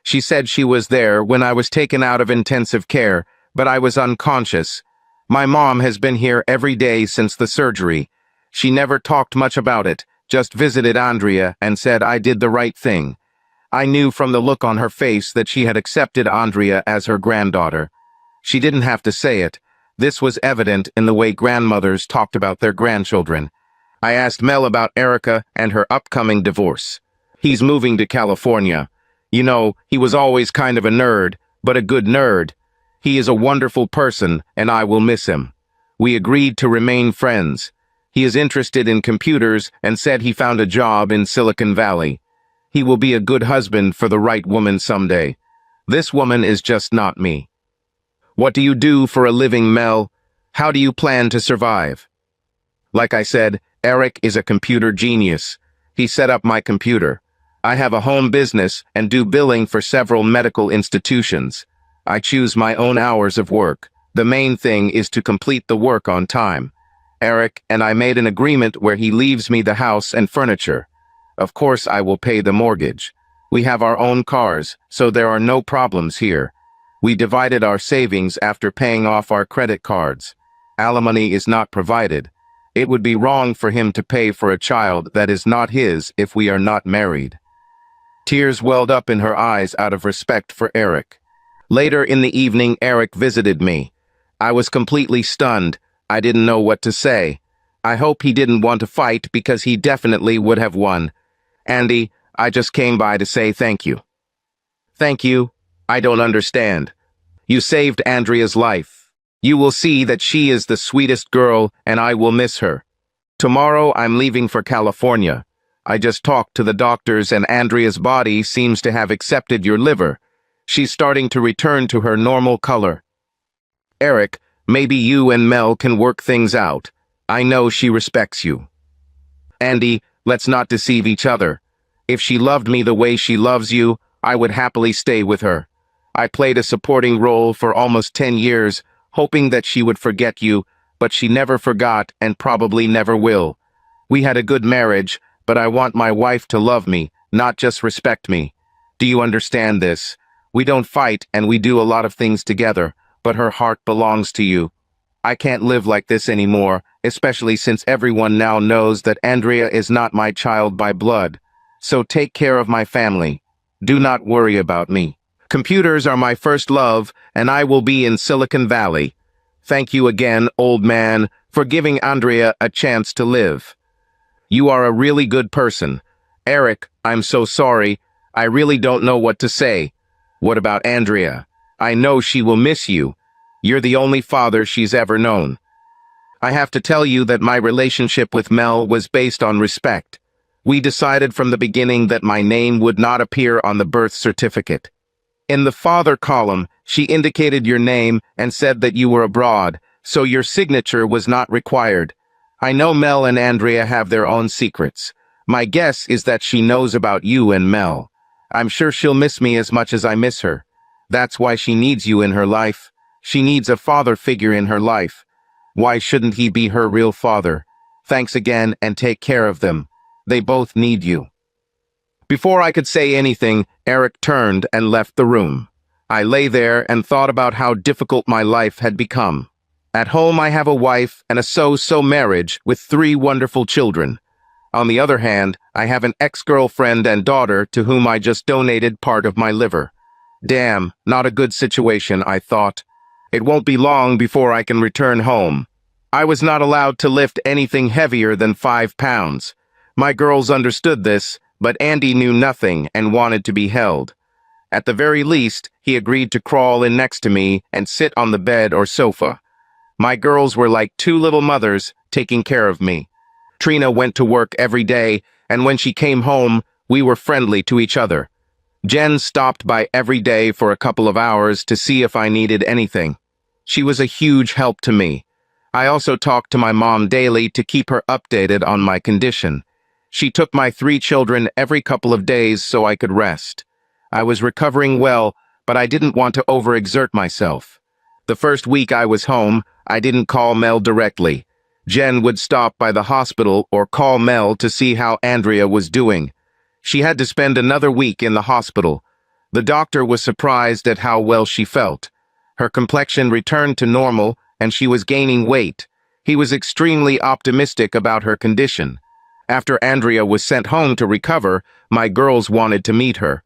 She said she was there when I was taken out of intensive care, but I was unconscious. My mom has been here every day since the surgery. She never talked much about it, just visited Andrea and said I did the right thing. I knew from the look on her face that she had accepted Andrea as her granddaughter. She didn't have to say it. This was evident in the way grandmothers talked about their grandchildren. I asked Mel about Erica and her upcoming divorce. He's moving to California. You know, he was always kind of a nerd, but a good nerd. He is a wonderful person, and I will miss him. We agreed to remain friends. He is interested in computers and said he found a job in Silicon Valley. He will be a good husband for the right woman someday. This woman is just not me. What do you do for a living, Mel? How do you plan to survive? Like I said, Eric is a computer genius. He set up my computer. I have a home business and do billing for several medical institutions. I choose my own hours of work. The main thing is to complete the work on time. Eric and I made an agreement where he leaves me the house and furniture. Of course, I will pay the mortgage. We have our own cars, so there are no problems here. We divided our savings after paying off our credit cards. Alimony is not provided. It would be wrong for him to pay for a child that is not his if we are not married. Tears welled up in her eyes out of respect for Eric. Later in the evening, Eric visited me. I was completely stunned. I didn't know what to say. I hope he didn't want to fight because he definitely would have won. Andy, I just came by to say thank you. Thank you? I don't understand. You saved Andrea's life. You will see that she is the sweetest girl and I will miss her. Tomorrow I'm leaving for California. I just talked to the doctors and Andrea's body seems to have accepted your liver. She's starting to return to her normal color. Eric, maybe you and Mel can work things out. I know she respects you. Andy, let's not deceive each other. If she loved me the way she loves you, I would happily stay with her. I played a supporting role for almost 10 years, hoping that she would forget you, but she never forgot and probably never will. We had a good marriage, but I want my wife to love me, not just respect me. Do you understand this? We don't fight and we do a lot of things together, but her heart belongs to you. I can't live like this anymore, especially since everyone now knows that Andrea is not my child by blood. So take care of my family. Do not worry about me. Computers are my first love, and I will be in Silicon Valley. Thank you again, old man, for giving Andrea a chance to live. You are a really good person. Eric, I'm so sorry. I really don't know what to say. What about Andrea? I know she will miss you. You're the only father she's ever known. I have to tell you that my relationship with Mel was based on respect. We decided from the beginning that my name would not appear on the birth certificate. In the father column, she indicated your name and said that you were abroad, so your signature was not required. I know Mel and Andrea have their own secrets. My guess is that she knows about you and Mel. I'm sure she'll miss me as much as I miss her. That's why she needs you in her life. She needs a father figure in her life. Why shouldn't he be her real father? Thanks again and take care of them. They both need you. Before I could say anything, Eric turned and left the room. I lay there and thought about how difficult my life had become. At home I have a wife and a so-so marriage with 3 wonderful children. On the other hand, I have an ex-girlfriend and daughter to whom I just donated part of my liver. Damn, not a good situation, I thought. It won't be long before I can return home. I was not allowed to lift anything heavier than 5 pounds. My girls understood this, but Andy knew nothing and wanted to be held. At the very least, he agreed to crawl in next to me and sit on the bed or sofa. My girls were like 2 little mothers taking care of me. Trina went to work every day, and when she came home, we were friendly to each other. Jen stopped by every day for a couple of hours to see if I needed anything. She was a huge help to me. I also talked to my mom daily to keep her updated on my condition. She took my 3 children every couple of days so I could rest. I was recovering well, but I didn't want to overexert myself. The first week I was home, I didn't call Mel directly. Jen would stop by the hospital or call Mel to see how Andrea was doing. She had to spend another week in the hospital. The doctor was surprised at how well she felt. Her complexion returned to normal, and she was gaining weight. He was extremely optimistic about her condition. After Andrea was sent home to recover, my girls wanted to meet her.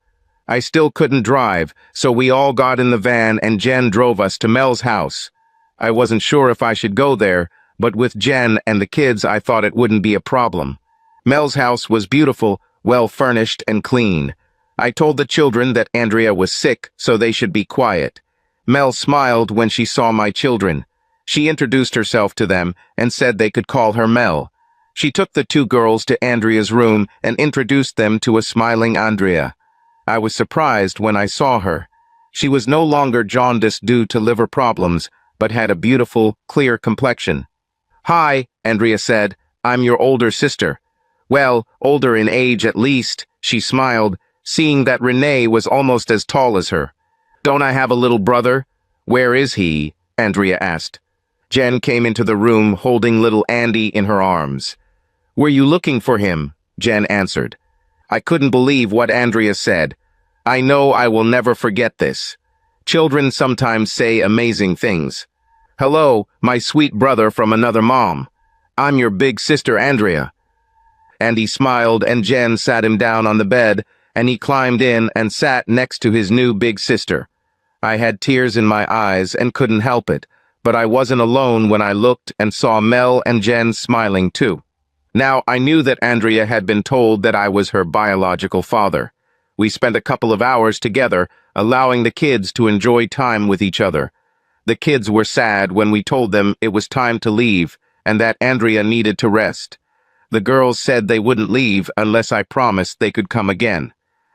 I still couldn't drive, so we all got in the van and Jen drove us to Mel's house. I wasn't sure if I should go there, but with Jen and the kids I thought it wouldn't be a problem. Mel's house was beautiful, well furnished and clean. I told the children that Andrea was sick, so they should be quiet. Mel smiled when she saw my children. She introduced herself to them and said they could call her Mel. She took the two girls to Andrea's room and introduced them to a smiling Andrea. I was surprised when I saw her. She was no longer jaundiced due to liver problems, but had a beautiful, clear complexion. "Hi," Andrea said. "I'm your older sister." "Well, older in age at least," she smiled, seeing that Renee was almost as tall as her. "Don't I have a little brother?" "Where is he?" Andrea asked. Jen came into the room holding little Andy in her arms. "Were you looking for him?" Jen answered. I couldn't believe what Andrea said. I know I will never forget this. Children sometimes say amazing things. "Hello, my sweet brother from another mom. I'm your big sister Andrea." Andy smiled and Jen sat him down on the bed, and he climbed in and sat next to his new big sister. I had tears in my eyes and couldn't help it, but I wasn't alone when I looked and saw Mel and Jen smiling too. Now, I knew that Andrea had been told that I was her biological father. We spent a couple of hours together, allowing the kids to enjoy time with each other. The kids were sad when we told them it was time to leave and that Andrea needed to rest. The girls said they wouldn't leave unless I promised they could come again.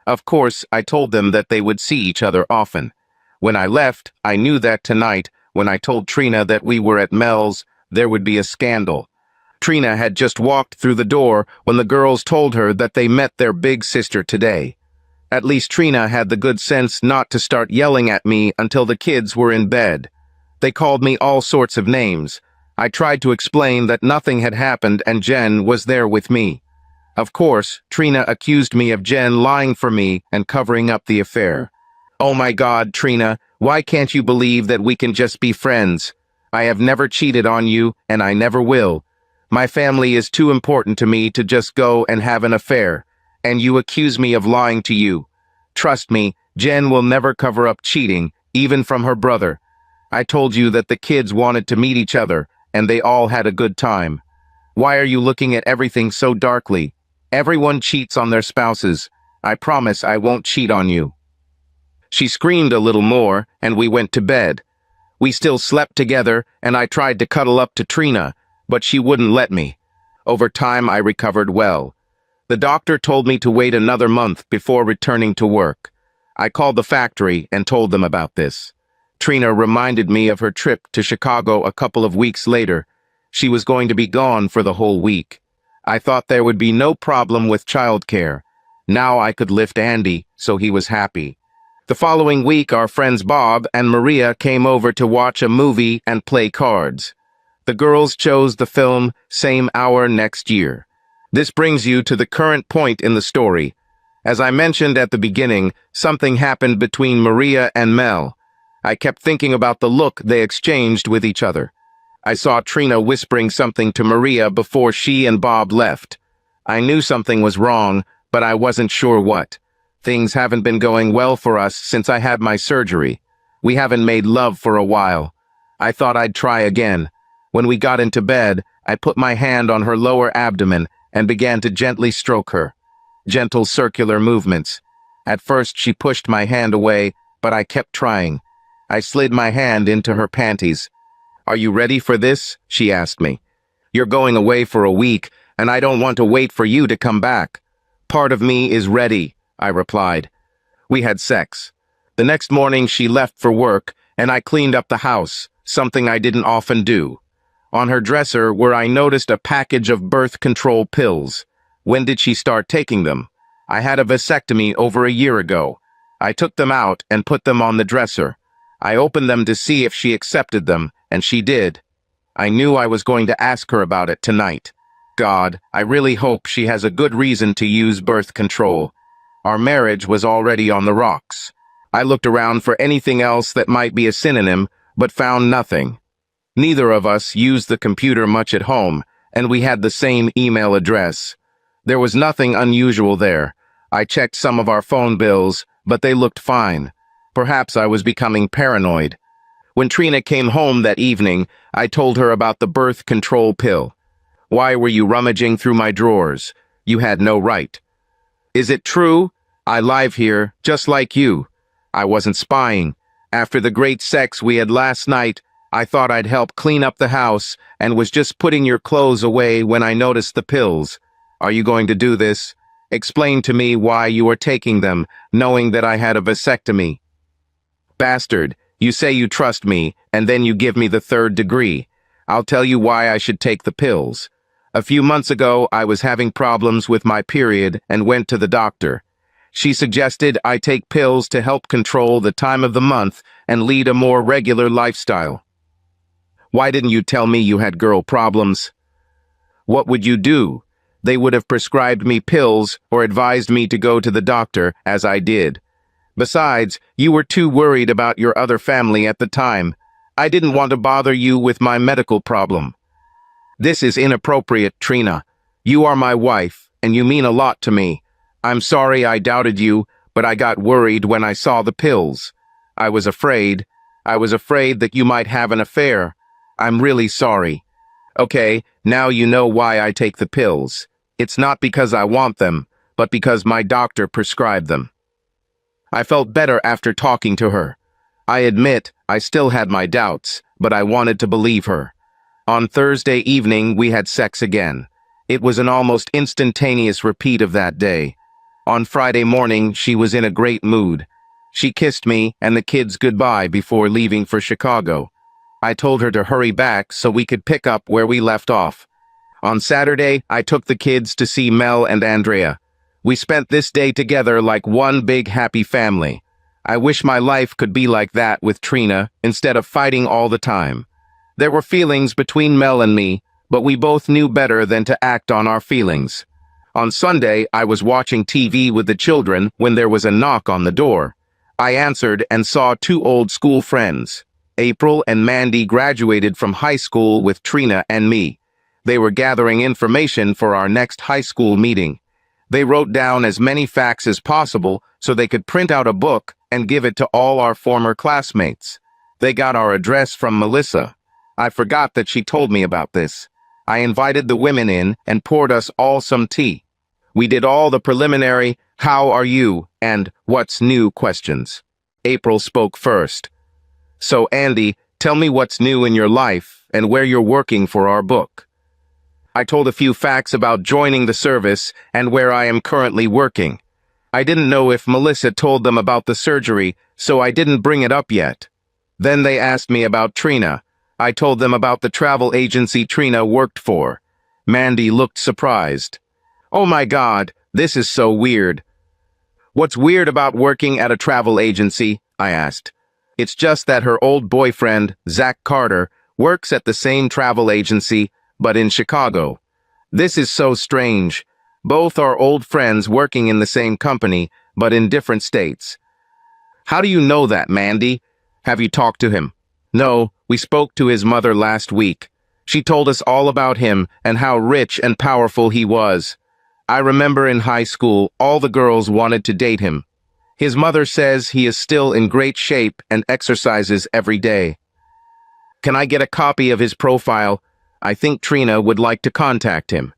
Of course, I told them that they would see each other often. When I left, I knew that tonight, when I told Trina that we were at Mel's, there would be a scandal. Trina had just walked through the door when the girls told her that they met their big sister today. At least Trina had the good sense not to start yelling at me until the kids were in bed. They called me all sorts of names. I tried to explain that nothing had happened and Jen was there with me. Of course, Trina accused me of Jen lying for me and covering up the affair. "Oh my God, Trina, why can't you believe that we can just be friends? I have never cheated on you, and I never will. My family is too important to me to just go and have an affair, and you accuse me of lying to you. Trust me, Jen will never cover up cheating, even from her brother. I told you that the kids wanted to meet each other, and they all had a good time. Why are you looking at everything so darkly? Everyone cheats on their spouses. I promise I won't cheat on you." She screamed a little more, and we went to bed. We still slept together, and I tried to cuddle up to Trina, but she wouldn't let me. Over time, I recovered well. The doctor told me to wait another month before returning to work. I called the factory and told them about this. Trina reminded me of her trip to Chicago a couple of weeks later. She was going to be gone for the whole week. I thought there would be no problem with childcare. Now I could lift Andy, so he was happy. The following week, our friends Bob and Maria came over to watch a movie and play cards. The girls chose the film Same Hour Next Year. This brings you to the current point in the story. As I mentioned at the beginning, something happened between Maria and Mel. I kept thinking about the look they exchanged with each other. I saw Trina whispering something to Maria before she and Bob left. I knew something was wrong, but I wasn't sure what. Things haven't been going well for us since I had my surgery. We haven't made love for a while. I thought I'd try again. When we got into bed, I put my hand on her lower abdomen and began to gently stroke her. Gentle circular movements. At first she pushed my hand away, but I kept trying. I slid my hand into her panties. "Are you ready for this?" she asked me. "You're going away for a week, and I don't want to wait for you to come back." "Part of me is ready," I replied. We had sex. The next morning she left for work, and I cleaned up the house, something I didn't often do. On her dresser where I noticed a package of birth control pills. When did she start taking them? I had a vasectomy over a year ago. I took them out and put them on the dresser. I opened them to see if she accepted them, and she did. I knew I was going to ask her about it tonight. God, I really hope she has a good reason to use birth control. Our marriage was already on the rocks. I looked around for anything else that might be a synonym, but found nothing. Neither of us used the computer much at home, and we had the same email address. There was nothing unusual there. I checked some of our phone bills, but they looked fine. Perhaps I was becoming paranoid. When Trina came home that evening, I told her about the birth control pill. "Why were you rummaging through my drawers? You had no right." "Is it true? I live here, just like you." "I wasn't spying. After the great sex we had last night, I thought I'd help clean up the house and was just putting your clothes away when I noticed the pills. Are you going to do this? Explain to me why you are taking them, knowing that I had a vasectomy. Bastard, you say you trust me, and then you give me the 3rd degree. I'll tell you why I should take the pills. A few months ago, I was having problems with my period and went to the doctor. She suggested I take pills to help control the time of the month and lead a more regular lifestyle. Why didn't you tell me you had girl problems? What would you do? They would have prescribed me pills or advised me to go to the doctor, as I did. Besides, you were too worried about your other family at the time. I didn't want to bother you with my medical problem. This is inappropriate, Trina. You are my wife, and you mean a lot to me. I'm sorry I doubted you, but I got worried when I saw the pills. I was afraid. I was afraid that you might have an affair. I'm really sorry. Okay, now you know why I take the pills. It's not because I want them, but because my doctor prescribed them. I felt better after talking to her. I admit I still had my doubts, but I wanted to believe her. On Thursday evening, we had sex again. It was an almost instantaneous repeat of that day. On Friday morning, she was in a great mood. She kissed me and the kids goodbye before leaving for Chicago. I told her to hurry back so we could pick up where we left off. On Saturday, I took the kids to see Mel and Andrea. We spent this day together like one big happy family. I wish my life could be like that with Trina instead of fighting all the time. There were feelings between Mel and me, but we both knew better than to act on our feelings. On Sunday, I was watching TV with the children when there was a knock on the door. I answered and saw 2 old school friends. April and Mandy graduated from high school with Trina and me. They were gathering information for our next high school meeting. They wrote down as many facts as possible so they could print out a book and give it to all our former classmates. They got our address from Melissa. I forgot that she told me about this. I invited the women in and poured us all some tea. We did all the preliminary, "How are you?" and "What's new?" questions. April spoke first. So, Andy, tell me what's new in your life and where you're working for our book. I told a few facts about joining the service and where I am currently working. I didn't know if Melissa told them about the surgery, so I didn't bring it up yet. Then they asked me about Trina. I told them about the travel agency Trina worked for. Mandy looked surprised. Oh my God, this is so weird. What's weird about working at a travel agency? I asked. It's just that her old boyfriend, Zach Carter, works at the same travel agency, but in Chicago. This is so strange. Both are old friends working in the same company, but in different states. How do you know that, Mandy? Have you talked to him? No, we spoke to his mother last week. She told us all about him and how rich and powerful he was. I remember in high school, all the girls wanted to date him. His mother says he is still in great shape and exercises every day. Can I get a copy of his profile? I think Trina would like to contact him.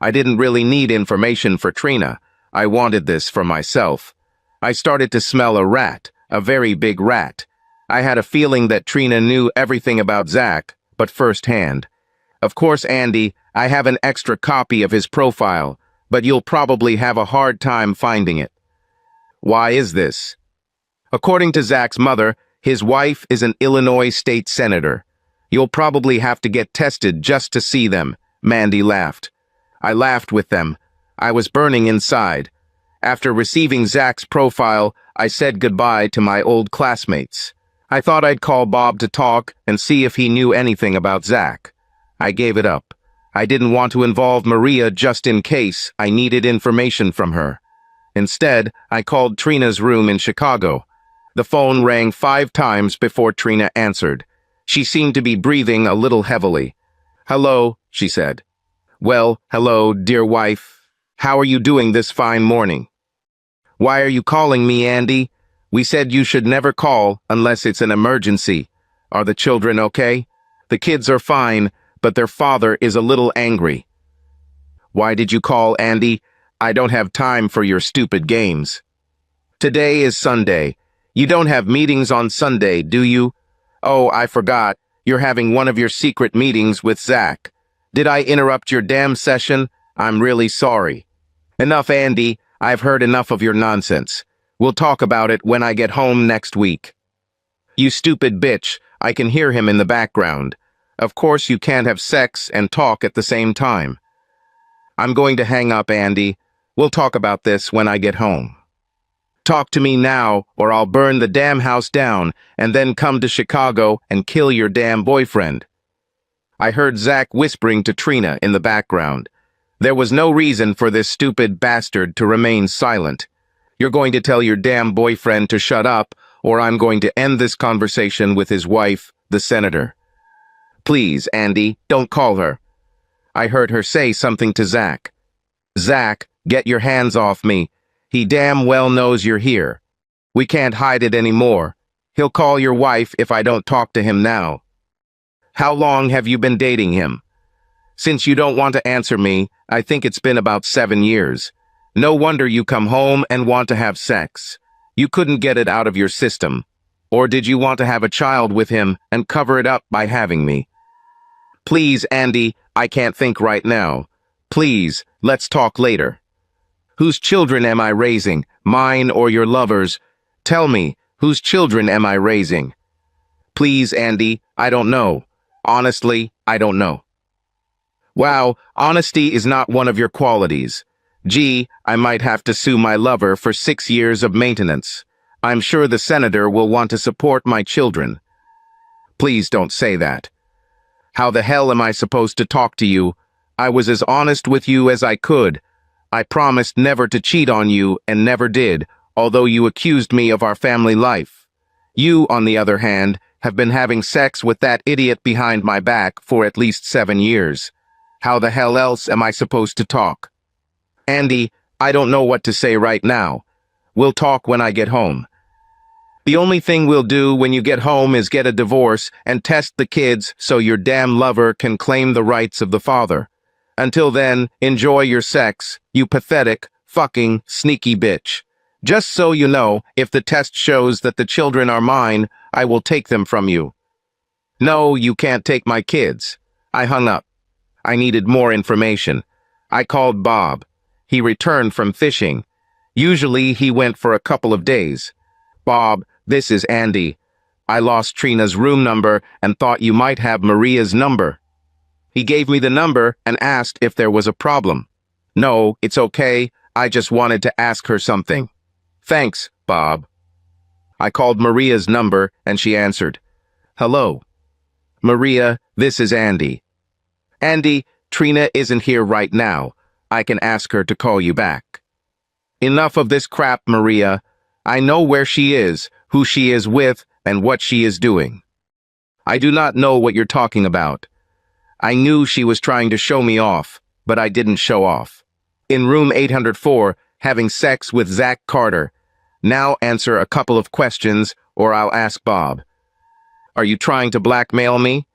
I didn't really need information for Trina. I wanted this for myself. I started to smell a rat, a very big rat. I had a feeling that Trina knew everything about Zach, but firsthand. Of course, Andy, I have an extra copy of his profile, but you'll probably have a hard time finding it. Why is this? According to Zach's mother, his wife is an Illinois state senator. You'll probably have to get tested just to see them, Mandy laughed. I laughed with them. I was burning inside. After receiving Zach's profile, I said goodbye to my old classmates. I thought I'd call Bob to talk and see if he knew anything about Zach. I gave it up. I didn't want to involve Maria just in case I needed information from her. Instead, I called Trina's room in Chicago. The phone rang 5 times before Trina answered. She seemed to be breathing a little heavily. "Hello," she said. "Well, hello, dear wife. How are you doing this fine morning?" "Why are you calling me, Andy? We said you should never call unless it's an emergency. Are the children okay?" "The kids are fine, but their father is a little angry." "Why did you call, Andy? I don't have time for your stupid games." "Today is Sunday. You don't have meetings on Sunday, do you?" "Oh, I forgot. you're having one of your secret meetings with Zach. Did I interrupt your damn session? I'm really sorry. Enough, Andy. I've heard enough of your nonsense. We'll talk about it when I get home next week. You stupid bitch. I can hear him in the background. Of course you can't have sex and talk at the same time. I'm going to hang up, Andy. We'll talk about this when I get home. Talk to me now, or I'll burn the damn house down and then come to Chicago and kill your damn boyfriend. I heard Zach whispering to Trina in the background. There was no reason for this stupid bastard to remain silent. You're going to tell your damn boyfriend to shut up, or I'm going to end this conversation with his wife, the senator. Please, Andy, don't call her. I heard her say something to Zach. Zach, get your hands off me. He damn well knows you're here. We can't hide it anymore. He'll call your wife if I don't talk to him now. How long have you been dating him? Since you don't want to answer me, I think it's been about 7 years. No wonder you come home and want to have sex. You couldn't get it out of your system. Or did you want to have a child with him and cover it up by having me? Please, Andy, I can't think right now. Please, let's talk later. Whose children am I raising, mine or your lover's? Tell me, whose children am I raising? Please, Andy, I don't know. Honestly, I don't know. Wow, honesty is not one of your qualities. Gee, I might have to sue my lover for 6 years of maintenance. I'm sure the senator will want to support my children. Please don't say that. How the hell am I supposed to talk to you? I was as honest with you as I could. I promised never to cheat on you and never did, although you accused me of our family life. You, on the other hand, have been having sex with that idiot behind my back for at least 7 years. How the hell else am I supposed to talk? Andy, I don't know what to say right now. We'll talk when I get home. The only thing we'll do when you get home is get a divorce and test the kids so your damn lover can claim the rights of the father. Until then, enjoy your sex, you pathetic, fucking, sneaky bitch. Just so you know, if the test shows that the children are mine, I will take them from you. No, you can't take my kids. I hung up. I needed more information. I called Bob. He returned from fishing. Usually he went for a couple of days. Bob, this is Andy. I lost Trina's room number and thought you might have Maria's number. He gave me the number and asked if there was a problem. No, it's okay. I just wanted to ask her something. Thanks, Bob. I called Maria's number and she answered. Hello. Maria, this is Andy. Andy, Trina isn't here right now. I can ask her to call you back. Enough of this crap, Maria. I know where she is, who she is with, and what she is doing. I do not know what you're talking about. I knew she was trying to show me off, but I didn't show off. In room 804, having sex with Zach Carter. Now answer a couple of questions, or I'll ask Bob. Are you trying to blackmail me?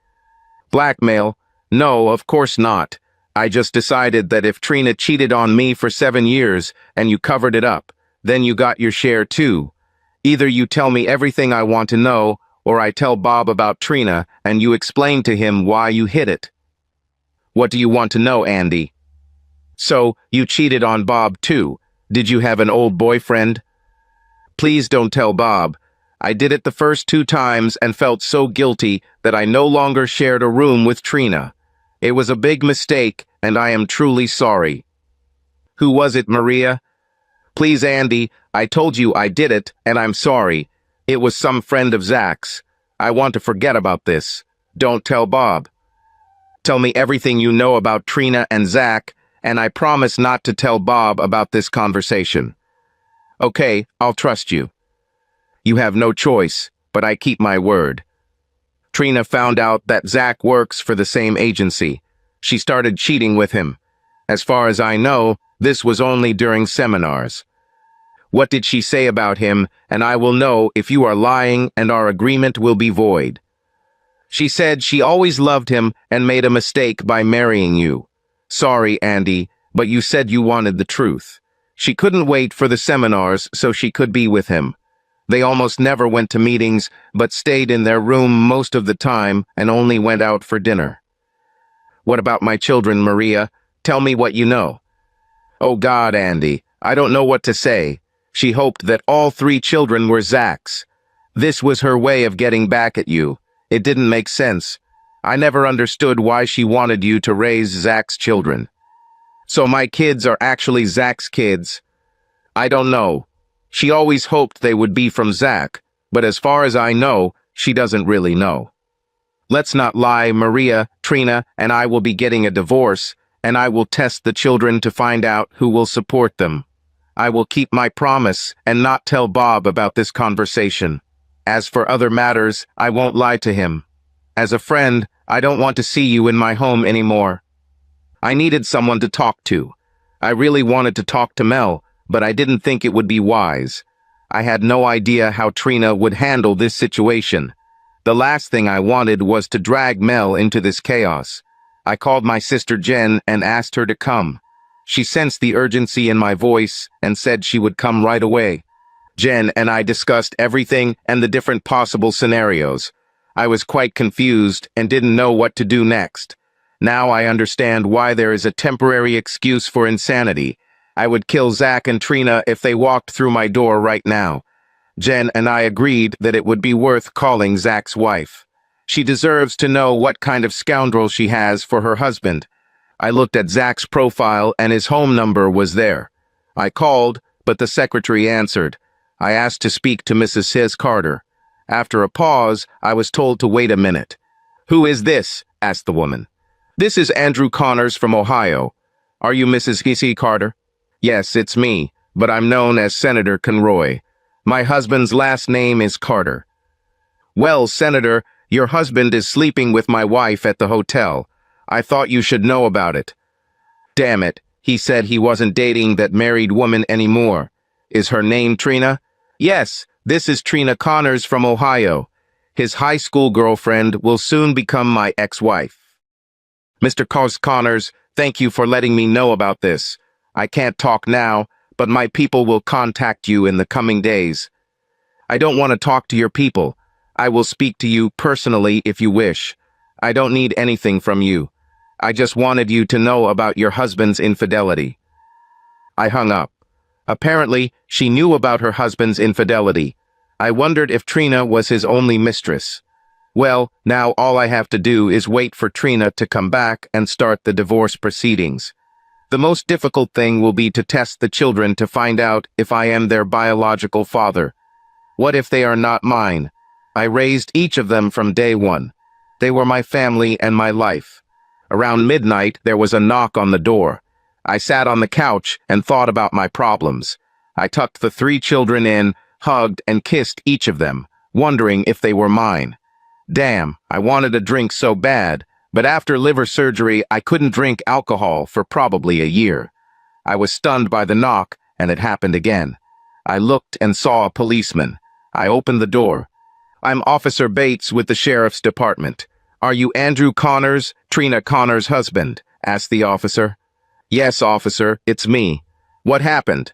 Blackmail? No, of course not. I just decided that if Trina cheated on me for 7 years and you covered it up, then you got your share too. Either you tell me everything I want to know, or I tell Bob about Trina and you explain to him why you hid it. What do you want to know, Andy? So, you cheated on Bob too. Did you have an old boyfriend? Please don't tell Bob. I did it the first 2 times and felt so guilty that I no longer shared a room with Trina. It was a big mistake, and I am truly sorry. Who was it, Maria? Please, Andy, I told you I did it, and I'm sorry. It was some friend of Zach's. I want to forget about this. Don't tell Bob. Tell me everything you know about Trina and Zach, and I promise not to tell Bob about this conversation. Okay, I'll trust you. You have no choice, but I keep my word. Trina found out that Zach works for the same agency. She started cheating with him. As far as I know, this was only during seminars. What did she say about him, and I will know if you are lying and our agreement will be void. She said she always loved him and made a mistake by marrying you. Sorry, Andy, but you said you wanted the truth. She couldn't wait for the seminars so she could be with him. They almost never went to meetings, but stayed in their room most of the time and only went out for dinner. What about my children, Maria? Tell me what you know. Oh God, Andy, I don't know what to say. She hoped that all 3 children were Zach's. This was her way of getting back at you. It didn't make sense. I never understood why she wanted you to raise Zach's children. So my kids are actually Zach's kids. I don't know. She always hoped they would be from Zach, but as far as I know, she doesn't really know. Let's not lie, Maria, Trina, and I will be getting a divorce, and I will test the children to find out who will support them. I will keep my promise and not tell Bob about this conversation. As for other matters, I won't lie to him. As a friend, I don't want to see you in my home anymore. I needed someone to talk to. I really wanted to talk to Mel, but I didn't think it would be wise. I had no idea how Trina would handle this situation. The last thing I wanted was to drag Mel into this chaos. I called my sister Jen and asked her to come. She sensed the urgency in my voice and said she would come right away. Jen and I discussed everything and the different possible scenarios. I was quite confused and didn't know what to do next. Now I understand why there is a temporary excuse for insanity. I would kill Zach and Trina if they walked through my door right now. Jen and I agreed that it would be worth calling Zach's wife. She deserves to know what kind of scoundrel she has for her husband. I looked at Zach's profile and his home number was there. I called, but the secretary answered. I asked to speak to Mrs. Sis Carter. After a pause, I was told to wait a minute. "Who is this?" asked the woman. "This is Andrew Connors from Ohio. Are you Mrs. Sis Carter?" "Yes, it's me, but I'm known as Senator Conroy. My husband's last name is Carter." "Well, Senator, your husband is sleeping with my wife at the hotel. I thought you should know about it." "Damn it, he said he wasn't dating that married woman anymore. Is her name Trina?" "Yes, this is Trina Connors from Ohio. His high school girlfriend will soon become my ex-wife." "Mr. Connors, thank you for letting me know about this. I can't talk now, but my people will contact you in the coming days." "I don't want to talk to your people. I will speak to you personally if you wish. I don't need anything from you. I just wanted you to know about your husband's infidelity." I hung up. Apparently, she knew about her husband's infidelity. I wondered if Trina was his only mistress. Well, now all I have to do is wait for Trina to come back and start the divorce proceedings. The most difficult thing will be to test the children to find out if I am their biological father. What if they are not mine? I raised each of them from day one. They were my family and my life. Around midnight, there was a knock on the door. I sat on the couch and thought about my problems. I tucked the 3 children in, hugged and kissed each of them, wondering if they were mine. Damn, I wanted a drink so bad, but after liver surgery, I couldn't drink alcohol for probably a year. I was stunned by the knock, and it happened again. I looked and saw a policeman. I opened the door. "I'm Officer Bates with the Sheriff's Department. Are you Andrew Connors, Trina Connors' husband?" asked the officer. "Yes, officer, it's me. What happened?"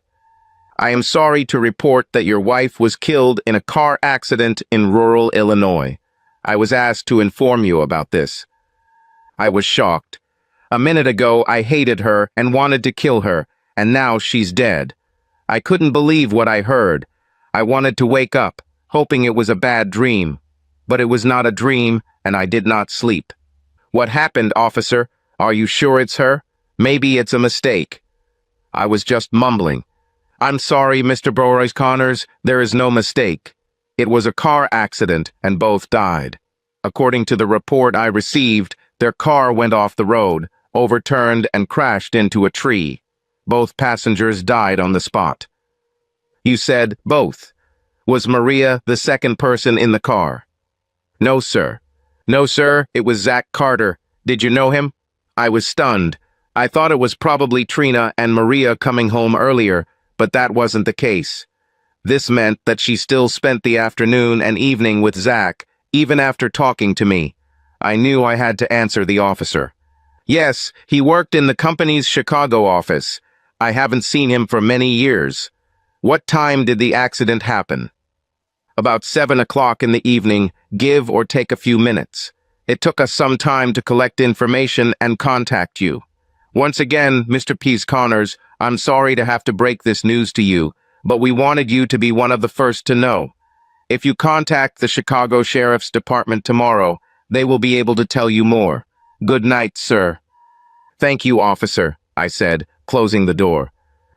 "I am sorry to report that your wife was killed in a car accident in rural Illinois. I was asked to inform you about this." I was shocked. A minute ago, I hated her and wanted to kill her, and now she's dead. I couldn't believe what I heard. I wanted to wake up, hoping it was a bad dream. But it was not a dream, and I did not sleep. "What happened, officer? Are you sure it's her? Maybe it's a mistake." I was just mumbling. "I'm sorry, Mr. Boris Connors, there is no mistake. It was a car accident, and both died. According to the report I received, their car went off the road, overturned and crashed into a tree. Both passengers died on the spot." "You said both. Was Maria the second person in the car?" "No, sir. No, sir, it was Zach Carter. Did you know him?" I was stunned. I thought it was probably Trina and Maria coming home earlier, but that wasn't the case. This meant that she still spent the afternoon and evening with Zach, even after talking to me. I knew I had to answer the officer. "Yes, he worked in the company's Chicago office. I haven't seen him for many years." "What time did the accident happen?" about 7 o'clock in the evening, give or take a few minutes. It took us some time to collect information and contact you. Once again, Mr. Pease Connors, I'm sorry to have to break this news to you, but we wanted you to be one of the first to know. If you contact the Chicago Sheriff's Department tomorrow, they will be able to tell you more. Good night, sir. Thank you, officer, I said, closing the door.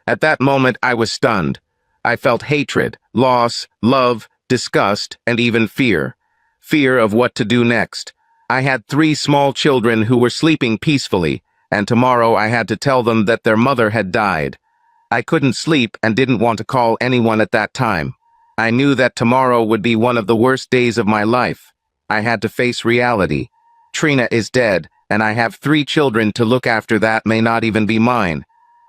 At that moment, I was stunned. I felt hatred, loss, love, disgust, and even fear. Fear of what to do next. I had 3 small children who were sleeping peacefully, and tomorrow I had to tell them that their mother had died. I couldn't sleep and didn't want to call anyone at that time. I knew that tomorrow would be one of the worst days of my life. I had to face reality. Trina is dead, and I have 3 children to look after that may not even be mine.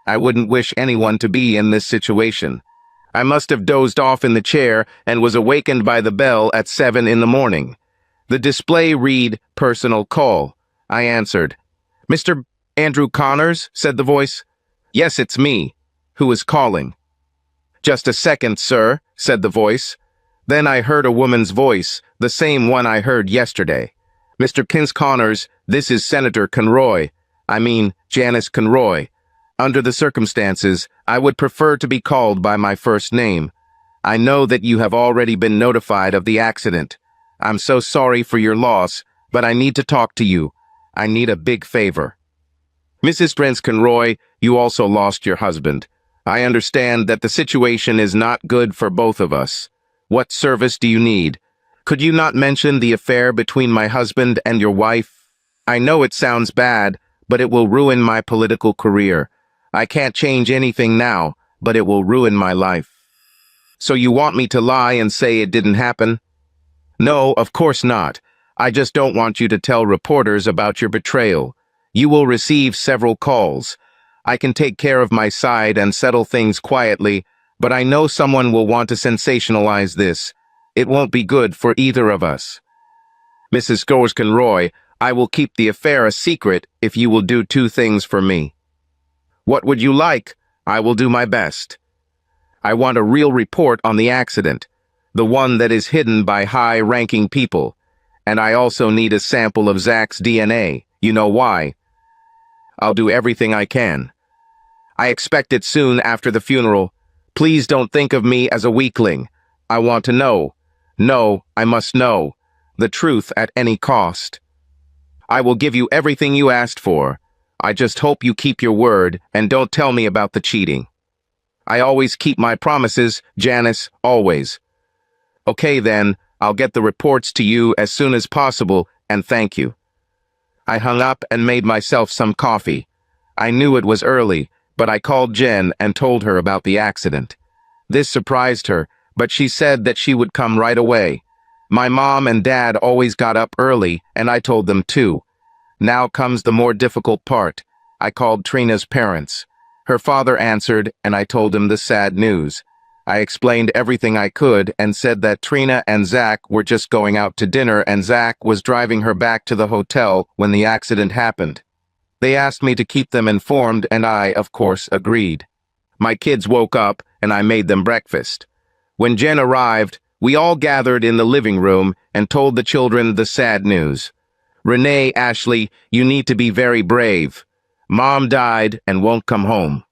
I wouldn't wish anyone to be in this situation. I must have dozed off in the chair and was awakened by the bell at 7 in the morning. The display read, "Personal call." I answered. "Mr. Andrew Connors?" said the voice. "Yes, it's me. Who is calling?" "Just a second, sir," said the voice. Then I heard a woman's voice, the same one I heard yesterday. "Mr. Pease Connors, this is Senator Conroy. Janice Conroy. Under the circumstances, I would prefer to be called by my first name. I know that you have already been notified of the accident. I'm so sorry for your loss, but I need to talk to you. I need a big favor." "Mrs. Prince Conroy, you also lost your husband. I understand that the situation is not good for both of us. What service do you need? Could you not mention the affair between my husband and your wife? I know it sounds bad, but it will ruin my political career. I can't change anything now, but it will ruin my life." "So you want me to lie and say it didn't happen?" "No, of course not. I just don't want you to tell reporters about your betrayal. You will receive several calls. I can take care of my side and settle things quietly, but I know someone will want to sensationalize this. It won't be good for either of us. Mrs. Conroy, I will keep the affair a secret if you will do 2 things for me." "What would you like? I will do my best." "I want a real report on the accident, the one that is hidden by high-ranking people. And I also need a sample of Zach's DNA. You know why. I'll do everything I can. I expect it soon after the funeral. Please don't think of me as a weakling. I want to know. No, I must know. The truth at any cost. I will give you everything you asked for. I just hope you keep your word and don't tell me about the cheating. I always keep my promises, Janice, always." "Okay then, I'll get the reports to you as soon as possible, and thank you." I hung up and made myself some coffee. I knew it was early, but I called Jen and told her about the accident. This surprised her, but she said that she would come right away. My mom and dad always got up early, and I told them too. Now comes the more difficult part. I called Trina's parents. Her father answered, and I told him the sad news. I explained everything I could and said that Trina and Zach were just going out to dinner and Zach was driving her back to the hotel when the accident happened. They asked me to keep them informed and I, of course, agreed. My kids woke up and I made them breakfast. When Jen arrived, we all gathered in the living room and told the children the sad news. "Renee, Ashley, you need to be very brave. Mom died and won't come home."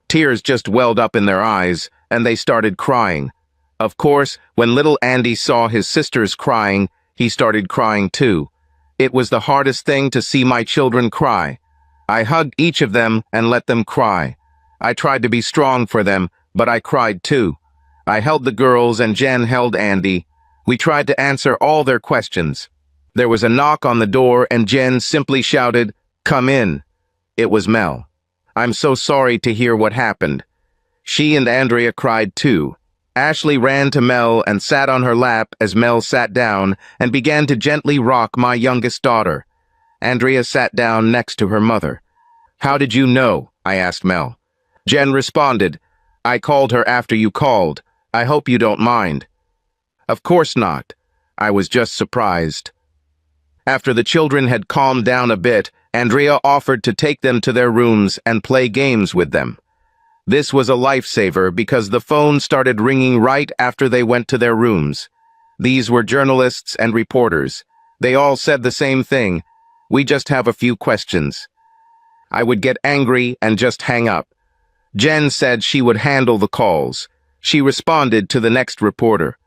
Tears just welled up in their eyes, and they started crying. Of course, when little Andy saw his sisters crying, he started crying too. It was the hardest thing to see my children cry. I hugged each of them and let them cry. I tried to be strong for them, but I cried too. I held the girls and Jen held Andy. We tried to answer all their questions. There was a knock on the door and Jen simply shouted, "Come in." It was Mel. "I'm so sorry to hear what happened." She and Andrea cried too. Ashley ran to Mel and sat on her lap as Mel sat down and began to gently rock my youngest daughter. Andrea sat down next to her mother. "How did you know?" I asked Mel. Jen responded, "I called her after you called. I hope you don't mind." "Of course not." I was just surprised. After the children had calmed down a bit, Andrea offered to take them to their rooms and play games with them. This was a lifesaver because the phone started ringing right after they went to their rooms. These were journalists and reporters. They all said the same thing. We just have a few questions. I would get angry and just hang up. Jen said she would handle the calls. She responded to the next reporter.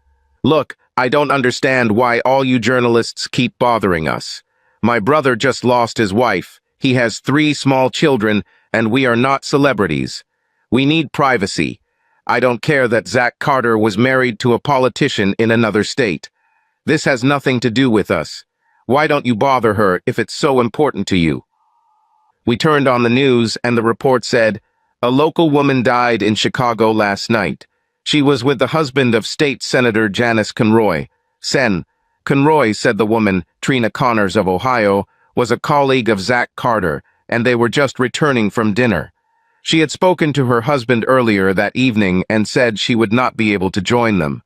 Look, I don't understand why all you journalists keep bothering us. My brother just lost his wife. He has 3 small children, and we are not celebrities. We need privacy. I don't care that Zach Carter was married to a politician in another state. This has nothing to do with us. Why don't you bother her if it's so important to you? We turned on the news, and the report said, a local woman died in Chicago last night. She was with the husband of State Senator Janice Conroy. Conroy, said the woman, Trina Connors of Ohio, was a colleague of Zach Carter, and they were just returning from dinner. She had spoken to her husband earlier that evening and said she would not be able to join them.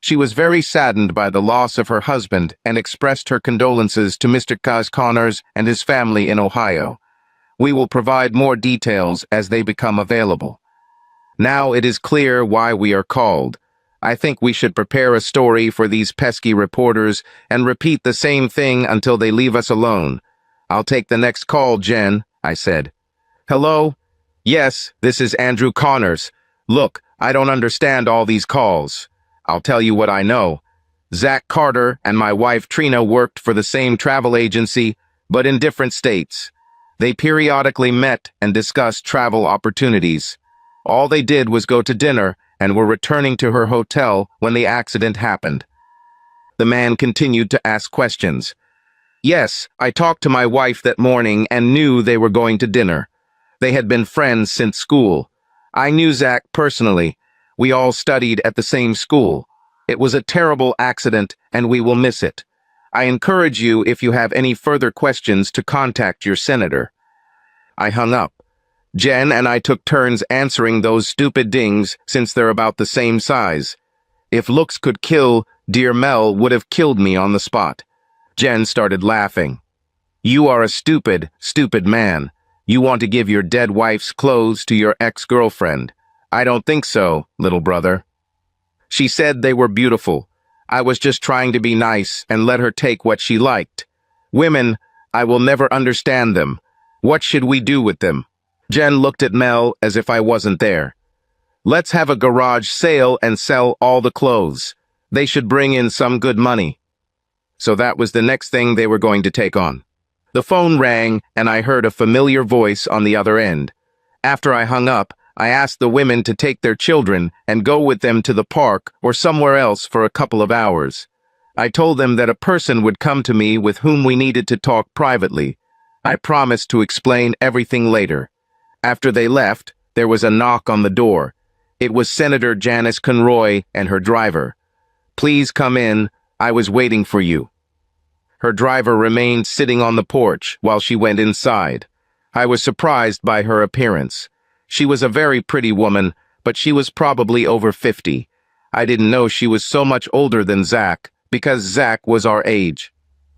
She was very saddened by the loss of her husband and expressed her condolences to Mr. Kaz Connors and his family in Ohio. We will provide more details as they become available. Now it is clear why we are called. I think we should prepare a story for these pesky reporters and repeat the same thing until they leave us alone. I'll take the next call, Jen, I said. Hello? Yes, this is Andrew Connors. Look, I don't understand all these calls. I'll tell you what I know. Zach Carter and my wife Trina worked for the same travel agency, but in different states. They periodically met and discussed travel opportunities. All they did was go to dinner and were returning to her hotel when the accident happened. The man continued to ask questions. Yes, I talked to my wife that morning and knew they were going to dinner. They had been friends since school. I knew Zach personally. We all studied at the same school. It was a terrible accident and we will miss it. I encourage you, if you have any further questions, to contact your senator. I hung up. Jen and I took turns answering those stupid dings since they're about the same size. If looks could kill, dear Mel would have killed me on the spot. Jen started laughing. You are a stupid, stupid man. You want to give your dead wife's clothes to your ex-girlfriend. I don't think so, little brother. She said they were beautiful. I was just trying to be nice and let her take what she liked. Women, I will never understand them. What should we do with them? Jen looked at Mel as if I wasn't there. Let's have a garage sale and sell all the clothes. They should bring in some good money. So that was the next thing they were going to take on. The phone rang and I heard a familiar voice on the other end. After I hung up, I asked the women to take their children and go with them to the park or somewhere else for a couple of hours. I told them that a person would come to me with whom we needed to talk privately. I promised to explain everything later. After they left, there was a knock on the door. It was Senator Janice Conroy and her driver. Please come in. I was waiting for you. Her driver remained sitting on the porch while she went inside. I was surprised by her appearance. She was a very pretty woman, but she was probably over 50. I didn't know she was so much older than Zach, because Zach was our age.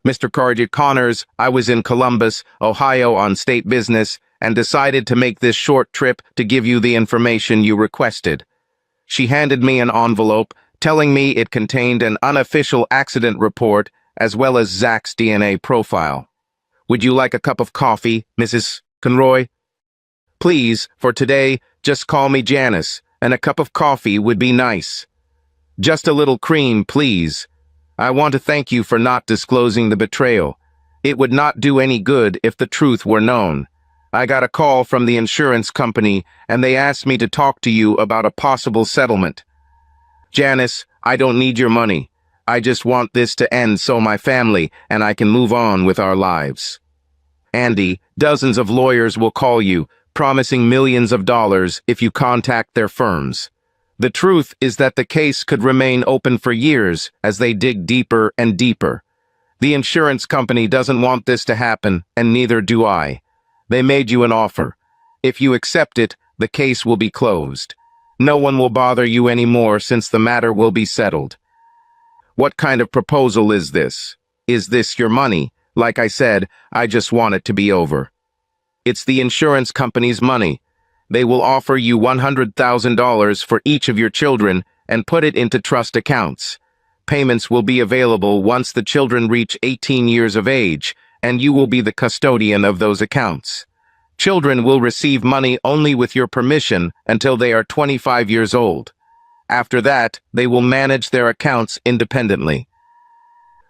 Mr. Connors, I was in Columbus, Ohio on state business, and decided to make this short trip to give you the information you requested. She handed me an envelope, telling me it contained an unofficial accident report as well as Zach's DNA profile. Would you like a cup of coffee, Mrs. Conroy? Please, for today, just call me Janice, and a cup of coffee would be nice. Just a little cream, please. I want to thank you for not disclosing the betrayal. It would not do any good if the truth were known. I got a call from the insurance company, and they asked me to talk to you about a possible settlement. Janice, I don't need your money. I just want this to end so my family and I can move on with our lives. Andy, dozens of lawyers will call you, promising millions of dollars if you contact their firms. The truth is that the case could remain open for years as they dig deeper and deeper. The insurance company doesn't want this to happen, and neither do I. They made you an offer. If you accept it, the case will be closed. No one will bother you anymore since the matter will be settled. What kind of proposal is this? Is this your money? Like I said, I just want it to be over. It's the insurance company's money. They will offer you $100,000 for each of your children and put it into trust accounts. Payments will be available once the children reach 18 years of age, and you will be the custodian of those accounts. Children will receive money only with your permission until they are 25 years old. After that, they will manage their accounts independently.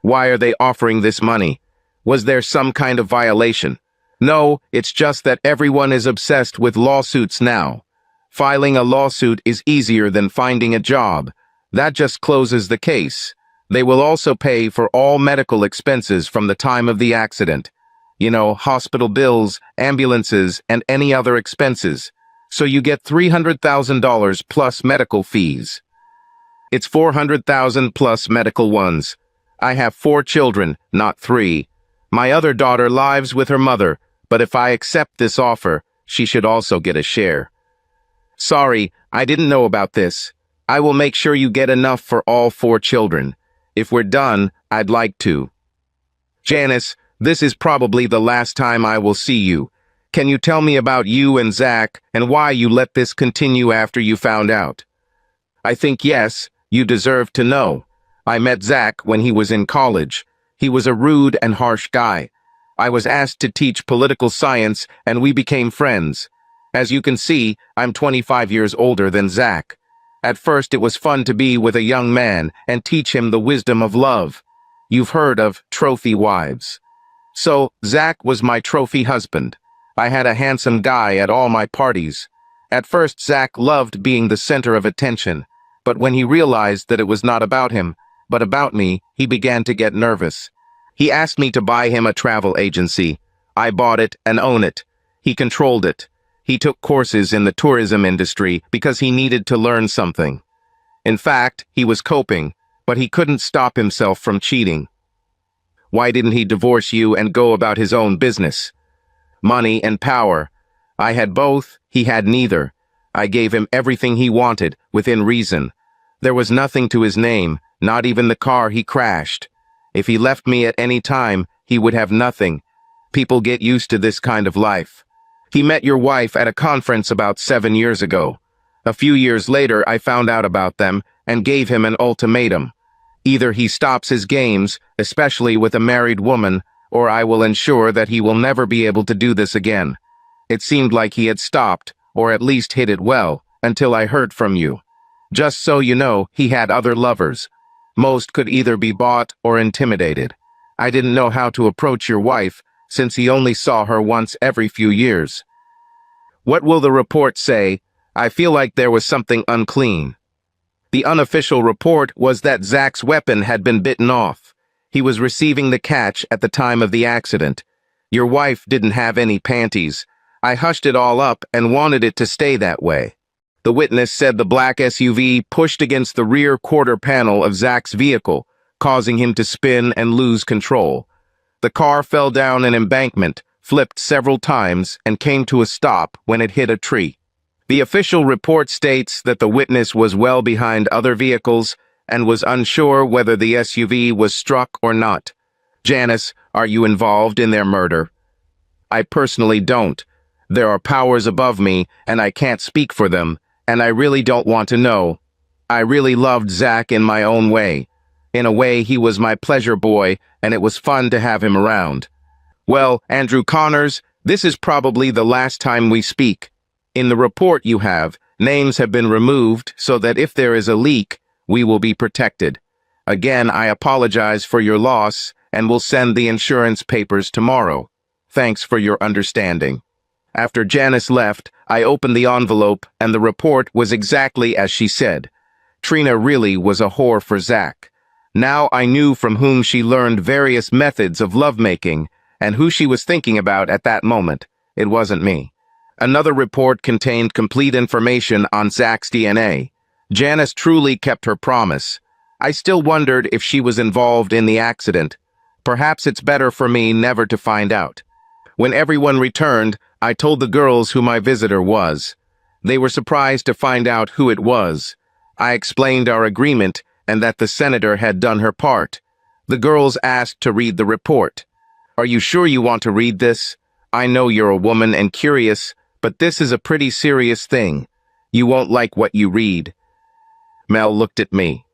Why are they offering this money? Was there some kind of violation? No, it's just that everyone is obsessed with lawsuits now. Filing a lawsuit is easier than finding a job. That just closes the case. They will also pay for all medical expenses from the time of the accident. You know, hospital bills, ambulances, and any other expenses. So you get $300,000 plus medical fees. It's $400,000 plus medical ones. I have 4 children, not 3. My other daughter lives with her mother, but if I accept this offer, she should also get a share. Sorry, I didn't know about this. I will make sure you get enough for all 4 children. If we're done, I'd like to. Janice, this is probably the last time I will see you. Can you tell me about you and Zach and why you let this continue after you found out? I think yes, you deserve to know. I met Zach when he was in college. He was a rude and harsh guy. I was asked to teach political science and we became friends. As you can see, I'm 25 years older than Zach. At first it was fun to be with a young man and teach him the wisdom of love. You've heard of trophy wives. So, Zach was my trophy husband. I had a handsome guy at all my parties. At first, Zach loved being the center of attention, but when he realized that it was not about him, but about me, he began to get nervous. He asked me to buy him a travel agency. I bought it and own it. He controlled it. He took courses in the tourism industry because he needed to learn something. In fact, he was coping, but he couldn't stop himself from cheating. Why didn't he divorce you and go about his own business? Money and power. I had both, he had neither. I gave him everything he wanted, within reason. There was nothing to his name, not even the car he crashed. If he left me at any time, he would have nothing. People get used to this kind of life. He met your wife at a conference about 7 years ago. A few years later, I found out about them and gave him an ultimatum. Either he stops his games, especially with a married woman, or I will ensure that he will never be able to do this again. It seemed like he had stopped, or at least hid it well, until I heard from you. Just so you know, he had other lovers. Most could either be bought or intimidated. I didn't know how to approach your wife, since he only saw her once every few years. What will the report say? I feel like there was something unclean. The unofficial report was that Zach's weapon had been bitten off. He was receiving the catch at the time of the accident. Your wife didn't have any panties. I hushed it all up and wanted it to stay that way. The witness said the black SUV pushed against the rear quarter panel of Zach's vehicle, causing him to spin and lose control. The car fell down an embankment, flipped several times, and came to a stop when it hit a tree. The official report states that the witness was well behind other vehicles and was unsure whether the SUV was struck or not. Janice, are you involved in their murder? I personally don't. There are powers above me, and I can't speak for them, and I really don't want to know. I really loved Zach in my own way. In a way, he was my pleasure boy, and it was fun to have him around. Well, Andrew Connors, this is probably the last time we speak. In the report you have, names have been removed so that if there is a leak, we will be protected. Again, I apologize for your loss and will send the insurance papers tomorrow. Thanks for your understanding. After Janice left, I opened the envelope and the report was exactly as she said. Trina really was a whore for Zach. Now I knew from whom she learned various methods of lovemaking and who she was thinking about at that moment. It wasn't me. Another report contained complete information on Zach's DNA. Janice truly kept her promise. I still wondered if she was involved in the accident. Perhaps it's better for me never to find out. When everyone returned, I told the girls who my visitor was. They were surprised to find out who it was. I explained our agreement and that the senator had done her part. The girls asked to read the report. Are you sure you want to read this? I know you're a woman and curious, But this is a pretty serious thing. You won't like what you read. Mel looked at me.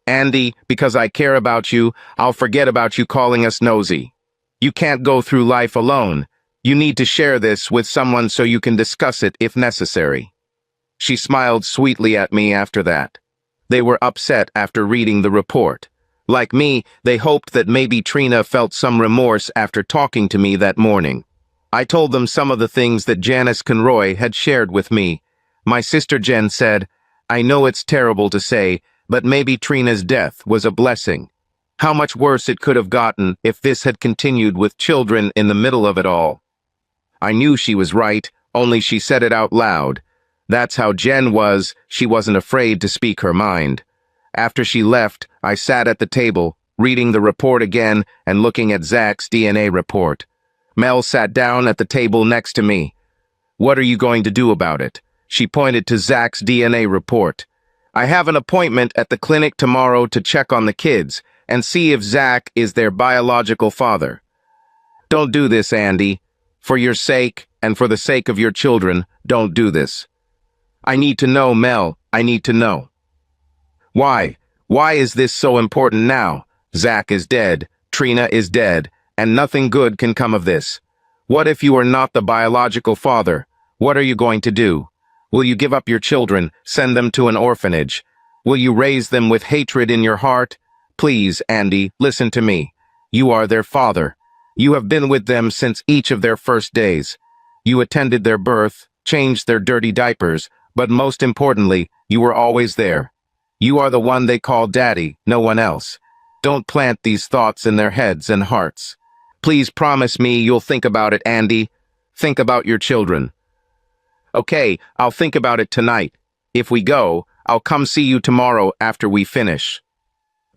Andy, because I care about you, I'll forget about you calling us nosy. You can't go through life alone. You need to share this with someone so you can discuss it if necessary. She smiled sweetly at me after that. They were upset after reading the report. Like me, they hoped that maybe Trina felt some remorse after talking to me that morning. I told them some of the things that Janice Conroy had shared with me. My sister Jen said, "I know it's terrible to say, but maybe Trina's death was a blessing. How much worse it could have gotten if this had continued with children in the middle of it all." I knew she was right, only she said it out loud. That's how Jen was. She wasn't afraid to speak her mind. After she left, I sat at the table, reading the report again and looking at Zach's DNA report. Mel sat down at the table next to me. "What are you going to do about it?" She pointed to Zach's DNA report. "I have an appointment at the clinic tomorrow to check on the kids and see if Zach is their biological father." "Don't do this, Andy. For your sake and for the sake of your children, don't do this." "I need to know, Mel. I need to know." "Why? Why is this so important now? Zach is dead, Trina is dead, and nothing good can come of this. What if you are not the biological father? What are you going to do? Will you give up your children, send them to an orphanage? Will you raise them with hatred in your heart? Please, Andy, listen to me. You are their father. You have been with them since each of their first days. You attended their birth, changed their dirty diapers, but most importantly, you were always there. You are the one they call Daddy, no one else. Don't plant these thoughts in their heads and hearts. Please promise me you'll think about it, Andy. Think about your children." "Okay, I'll think about it tonight. If we go, I'll come see you tomorrow after we finish."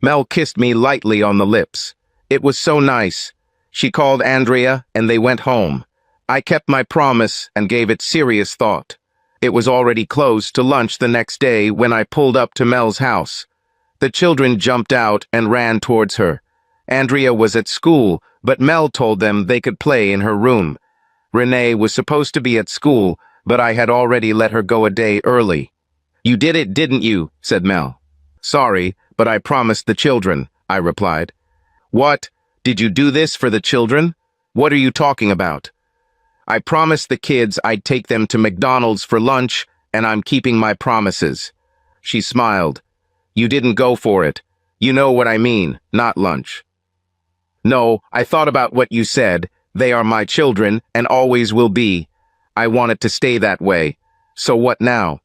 Mel kissed me lightly on the lips. It was so nice. She called Andrea and they went home. I kept my promise and gave it serious thought. It was already close to lunch the next day when I pulled up to Mel's house. The children jumped out and ran towards her. Andrea was at school, but Mel told them they could play in her room. Renee was supposed to be at school, but I had already let her go a day early. "You did it, didn't you?" said Mel. "Sorry, but I promised the children," I replied. "What? Did you do this for the children? What are you talking about?" "I promised the kids I'd take them to McDonald's for lunch, and I'm keeping my promises." She smiled. "You didn't go for it. You know what I mean, not lunch." "No, I thought about what you said. They are my children, and always will be. I want it to stay that way. So what now?"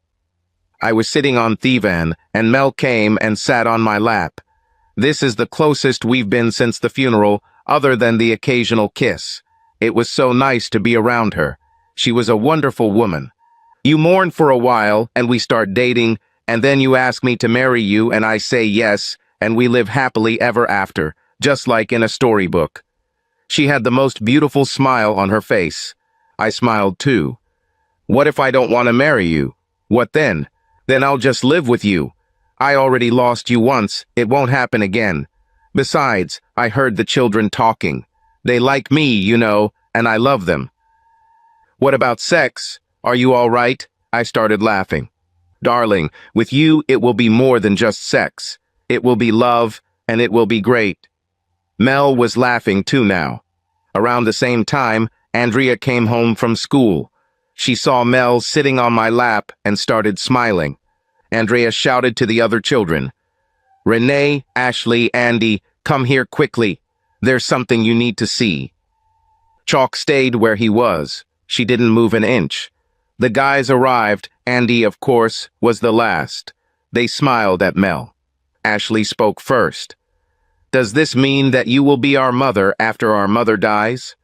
I was sitting on Thivan, and Mel came and sat on my lap. This is the closest we've been since the funeral, other than the occasional kiss. It was so nice to be around her. She was a wonderful woman. You mourn for a while, and we start dating, and then you ask me to marry you, and I say yes, and we live happily ever after, just like in a storybook. She had the most beautiful smile on her face. I smiled too. "What if I don't want to marry you? What then? Then I'll just live with you. I already lost you once, it won't happen again. Besides, I heard the children talking. They like me, you know, and I love them." "What about sex? Are you all right?" I started laughing. "Darling, with you it will be more than just sex. It will be love, and it will be great." Mel was laughing too now. Around the same time, Andrea came home from school. She saw Mel sitting on my lap and started smiling. Andrea shouted to the other children, "Renee, Ashley, Andy, come here quickly. There's something you need to see." Chalk stayed where he was. She didn't move an inch. The guys arrived. Andy, of course, was the last. They smiled at Mel. Ashley spoke first. "Does this mean that you will be our mother after our mother dies?"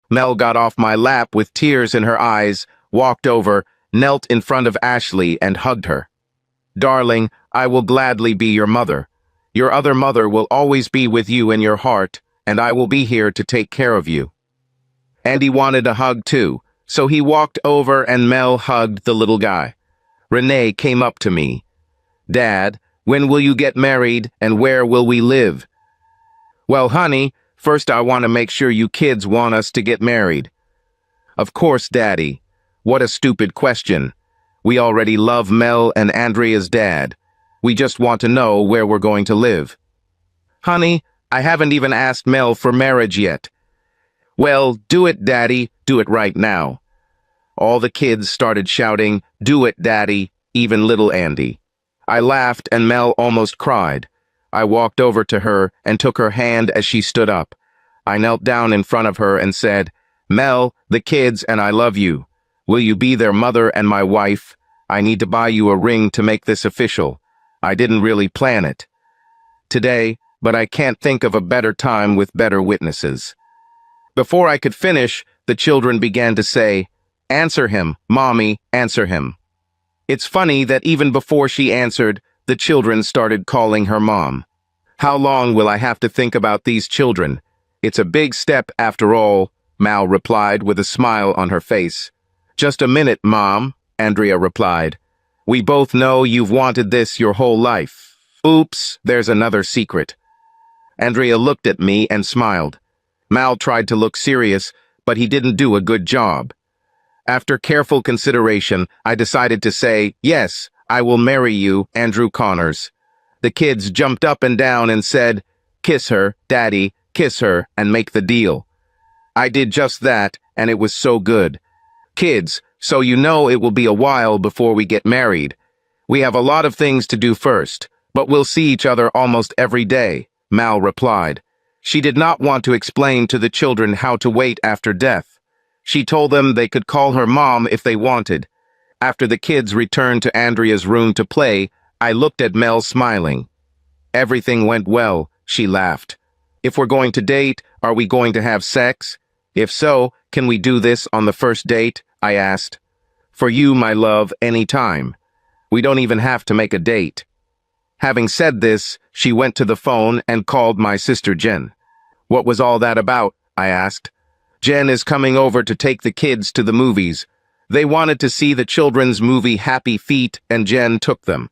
Mel got off my lap with tears in her eyes, walked over, knelt in front of Ashley and hugged her. "Darling, I will gladly be your mother. Your other mother will always be with you in your heart, and I will be here to take care of you." Andy wanted a hug too, so he walked over and Mel hugged the little guy. Renee came up to me. "Dad, when will you get married and where will we live?" "Well, honey, first I want to make sure you kids want us to get married." "Of course, Daddy. What a stupid question. We already love Mel and Andrea's dad. We just want to know where we're going to live. Honey, I haven't even asked Mel for marriage yet. Well, do it, Daddy. Do it right now. All the kids started shouting, "Do it, Daddy," even little Andy. I laughed and Mel almost cried. I walked over to her and took her hand as she stood up. I knelt down in front of her and said, "Mel, the kids and I love you. Will you be their mother and my wife? I need to buy you a ring to make this official. I didn't really plan it today, but I can't think of a better time with better witnesses." Before I could finish, the children began to say, "Answer him, Mommy, answer him." It's funny that even before she answered, the children started calling her Mom. How long will I have to think about these children? It's a big step after all, Mal replied with a smile on her face. "Just a minute, Mom," Andrea replied. "We both know you've wanted this your whole life." Oops, there's another secret. Andrea looked at me and smiled. Mal tried to look serious, but he didn't do a good job. After careful consideration, I decided to say, "Yes, I will marry you, Andrew Connors." The kids jumped up and down and said, "Kiss her, Daddy, kiss her, and make the deal." I did just that, and it was so good. "Kids, so you know it will be a while before we get married. We have a lot of things to do first, but we'll see each other almost every day," Mal replied. She did not want to explain to the children how to wait after death. She told them they could call her Mom if they wanted. After the kids returned to Andrea's room to play, I looked at Mel smiling. "Everything went well," she laughed. "If we're going to date, are we going to have sex? If so, can we do this on the first date?" I asked. "For you, my love, any time. We don't even have to make a date." Having said this, she went to the phone and called my sister Jen. "What was all that about?" I asked. "Jen is coming over to take the kids to the movies. They wanted to see the children's movie Happy Feet, and Jen took them.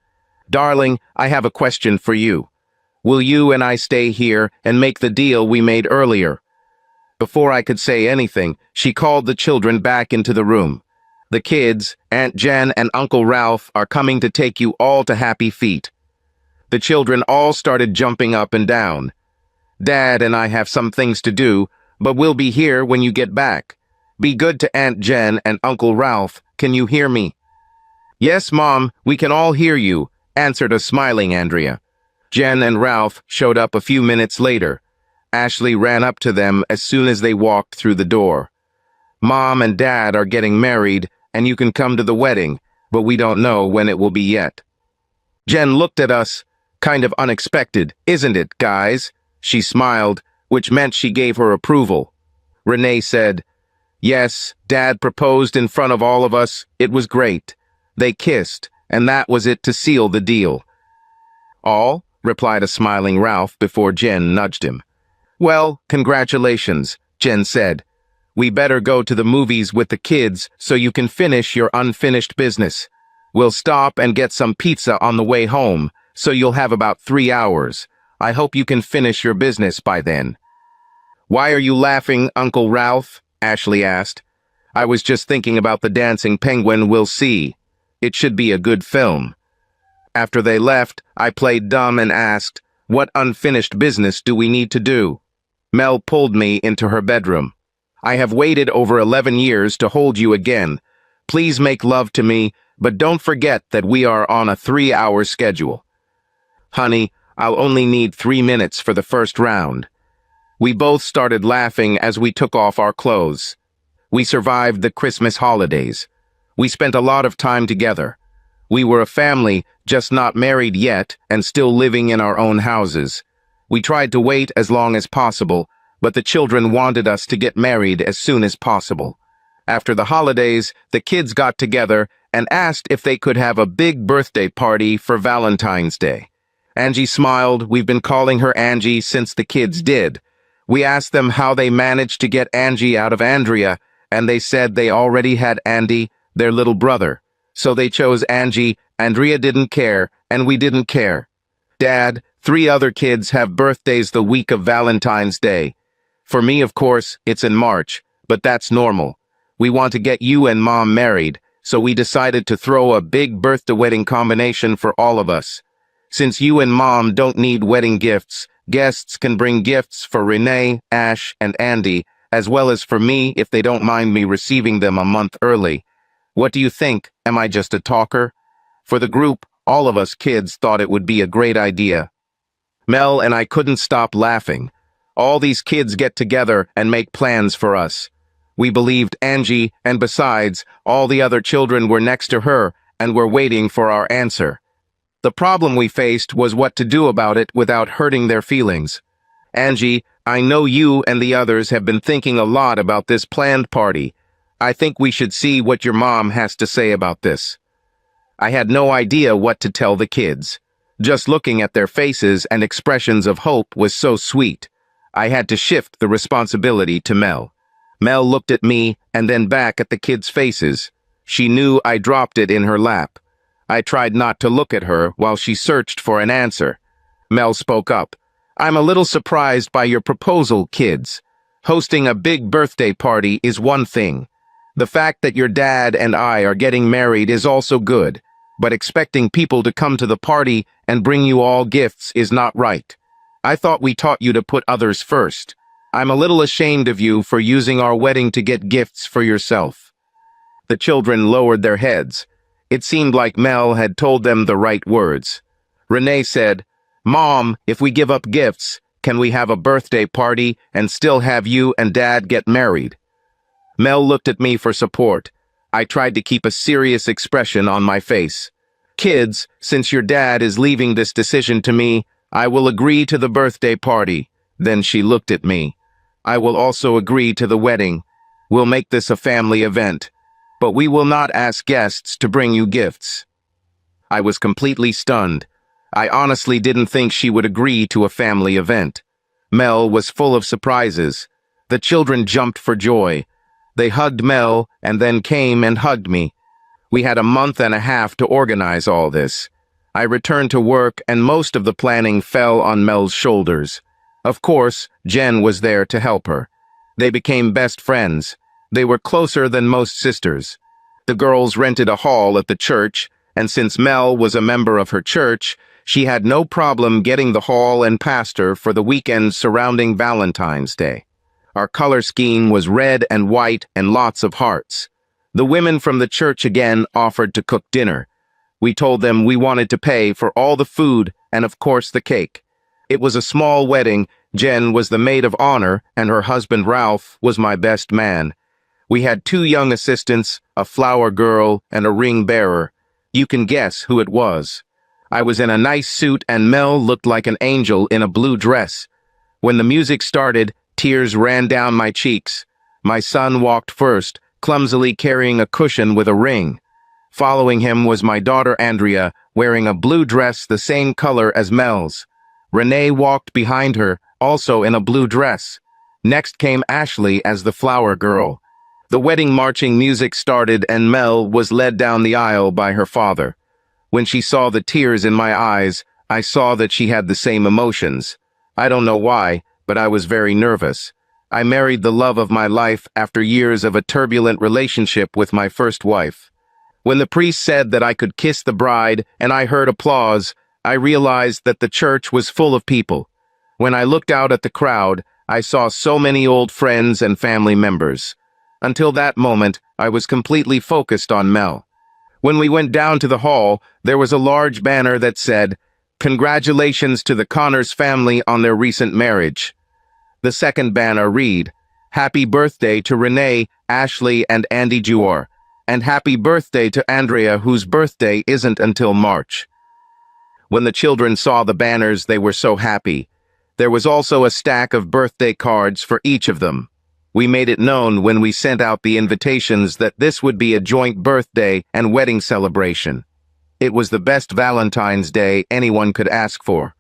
Darling, I have a question for you. Will you and I stay here and make the deal we made earlier?" Before I could say anything, she called the children back into the room. "The kids, Aunt Jen and Uncle Ralph, are coming to take you all to Happy Feet." The children all started jumping up and down. "Dad and I have some things to do, but we'll be here when you get back. Be good to Aunt Jen and Uncle Ralph. Can you hear me?" "Yes, Mom, we can all hear you," answered a smiling Andrea. Jen and Ralph showed up a few minutes later. Ashley ran up to them as soon as they walked through the door. "Mom and Dad are getting married, and you can come to the wedding, but we don't know when it will be yet." Jen looked at us. "Kind of unexpected, isn't it, guys?" She smiled, which meant she gave her approval. Renee said, "Yes, Dad proposed in front of all of us. It was great. They kissed, and that was it to seal the deal." "All?" replied a smiling Ralph before Jen nudged him. "Well, congratulations," Jen said. "We better go to the movies with the kids so you can finish your unfinished business. We'll stop and get some pizza on the way home, so you'll have about 3 hours. I hope you can finish your business by then." "Why are you laughing, Uncle Ralph?" Ashley asked. "I was just thinking about the dancing penguin we'll see. It should be a good film." After they left, I played dumb and asked, "What unfinished business do we need to do?" Mel pulled me into her bedroom. "I have waited over 11 years to hold you again. Please make love to me, but don't forget that we are on a 3-hour schedule." "Honey, I'll only need 3 minutes for the first round." We both started laughing as we took off our clothes. We survived the Christmas holidays. We spent a lot of time together. We were a family, just not married yet and still living in our own houses. We tried to wait as long as possible, but the children wanted us to get married as soon as possible. After the holidays, the kids got together and asked if they could have a big birthday party for Valentine's Day. Angie smiled. We've been calling her Angie since the kids did. We asked them how they managed to get Angie out of Andrea, and they said they already had Andy, their little brother. So they chose Angie. Andrea didn't care, and we didn't care. Dad, 3 other kids have birthdays the week of Valentine's Day. For me, of course, it's in March, but that's normal. we want to get you and Mom married, so we decided to throw a big birthday wedding combination for all of us. Since you and Mom don't need wedding gifts, guests can bring gifts for Renee, Ash, and Andy, as well as for me if they don't mind me receiving them a month early. What do you think? Am I just a talker? For the group, all of us kids thought it would be a great idea. Mel and I couldn't stop laughing. All these kids get together and make plans for us. We believed Angie, and besides, all the other children were next to her and were waiting for our answer. The problem we faced was what to do about it without hurting their feelings. Angie, I know you and the others have been thinking a lot about this planned party. I think we should see what your mom has to say about this. I had no idea what to tell the kids. Just looking at their faces and expressions of hope was so sweet. I had to shift the responsibility to Mel. Mel looked at me and then back at the kids' faces. She knew I dropped it in her lap. I tried not to look at her while she searched for an answer. Mel spoke up. I'm a little surprised by your proposal, kids. Hosting a big birthday party is one thing. The fact that your dad and I are getting married is also good, but expecting people to come to the party and bring you all gifts is not right. I thought we taught you to put others first. I'm a little ashamed of you for using our wedding to get gifts for yourself. The children lowered their heads. It seemed like Mel had told them the right words. Renee said, Mom, if we give up gifts, can we have a birthday party and still have you and Dad get married? Mel looked at me for support. I tried to keep a serious expression on my face. Kids, since your dad is leaving this decision to me, I will agree to the birthday party. Then she looked at me. I will also agree to the wedding. We'll make this a family event. But we will not ask guests to bring you gifts. I was completely stunned. I honestly didn't think she would agree to a family event. Mel was full of surprises. The children jumped for joy. They hugged Mel and then came and hugged me. We had a month and a half to organize all this. I returned to work and most of the planning fell on Mel's shoulders. Of course, Jen was there to help her. They became best friends. They were closer than most sisters. The girls rented a hall at the church, and since Mel was a member of her church, she had no problem getting the hall and pastor for the weekend surrounding Valentine's Day. Our color scheme was red and white and lots of hearts. The women from the church again offered to cook dinner. We told them we wanted to pay for all the food and of course the cake. It was a small wedding. Jen was the maid of honor and her husband Ralph was my best man. We had 2 young assistants, a flower girl, and a ring bearer. You can guess who it was. I was in a nice suit and Mel looked like an angel in a blue dress. When the music started, tears ran down my cheeks. My son walked first, clumsily carrying a cushion with a ring. Following him was my daughter Andrea, wearing a blue dress the same color as Mel's. Renee walked behind her, also in a blue dress. Next came Ashley as the flower girl. The wedding marching music started and Mel was led down the aisle by her father. When she saw the tears in my eyes, I saw that she had the same emotions. I don't know why, but I was very nervous. I married the love of my life after years of a turbulent relationship with my first wife. When the priest said that I could kiss the bride and I heard applause, I realized that the church was full of people. When I looked out at the crowd, I saw so many old friends and family members. Until that moment, I was completely focused on Mel. When we went down to the hall, there was a large banner that said, "Congratulations to the Connors family on their recent marriage." The second banner read, "Happy birthday to Renee, Ashley, and Andy Juor, and happy birthday to Andrea, whose birthday isn't until March." When the children saw the banners, they were so happy. There was also a stack of birthday cards for each of them. We made it known when we sent out the invitations that this would be a joint birthday and wedding celebration. It was the best Valentine's Day anyone could ask for.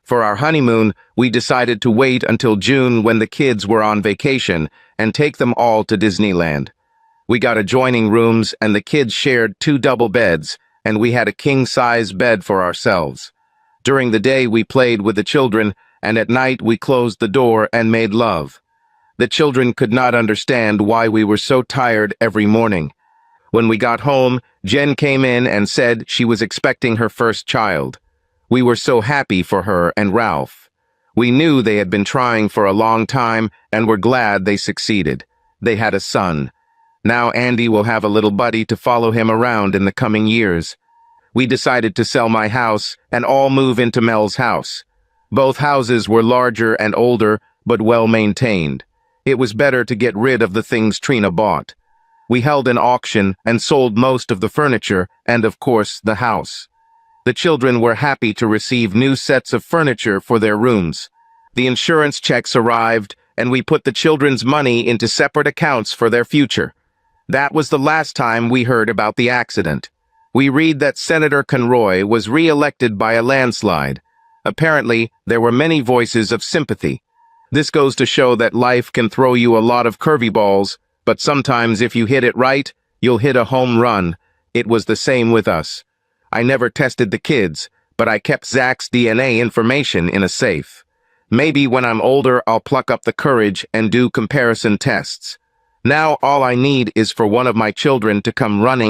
For our honeymoon, we decided to wait until June when the kids were on vacation and take them all to Disneyland. We got adjoining rooms and the kids shared 2 double beds, and we had a king-size bed for ourselves. During the day, we played with the children, and at night we closed the door and made love. The children could not understand why we were so tired every morning. When we got home, Jen came in and said she was expecting her first child. We were so happy for her and Ralph. We knew they had been trying for a long time and were glad they succeeded. They had a son. Now Andy will have a little buddy to follow him around in the coming years. We decided to sell my house and all move into Mel's house. Both houses were larger and older, but well maintained. It was better to get rid of the things Trina bought. We held an auction and sold most of the furniture and, of course, the house. The children were happy to receive new sets of furniture for their rooms. The insurance checks arrived, and we put the children's money into separate accounts for their future. That was the last time we heard about the accident. We read that Senator Conroy was re-elected by a landslide. Apparently, there were many voices of sympathy. This goes to show that life can throw you a lot of curvy balls, but sometimes if you hit it right, you'll hit a home run. It was the same with us. I never tested the kids, but I kept Zach's DNA information in a safe. Maybe when I'm older, I'll pluck up the courage and do comparison tests. Now all I need is for one of my children to come running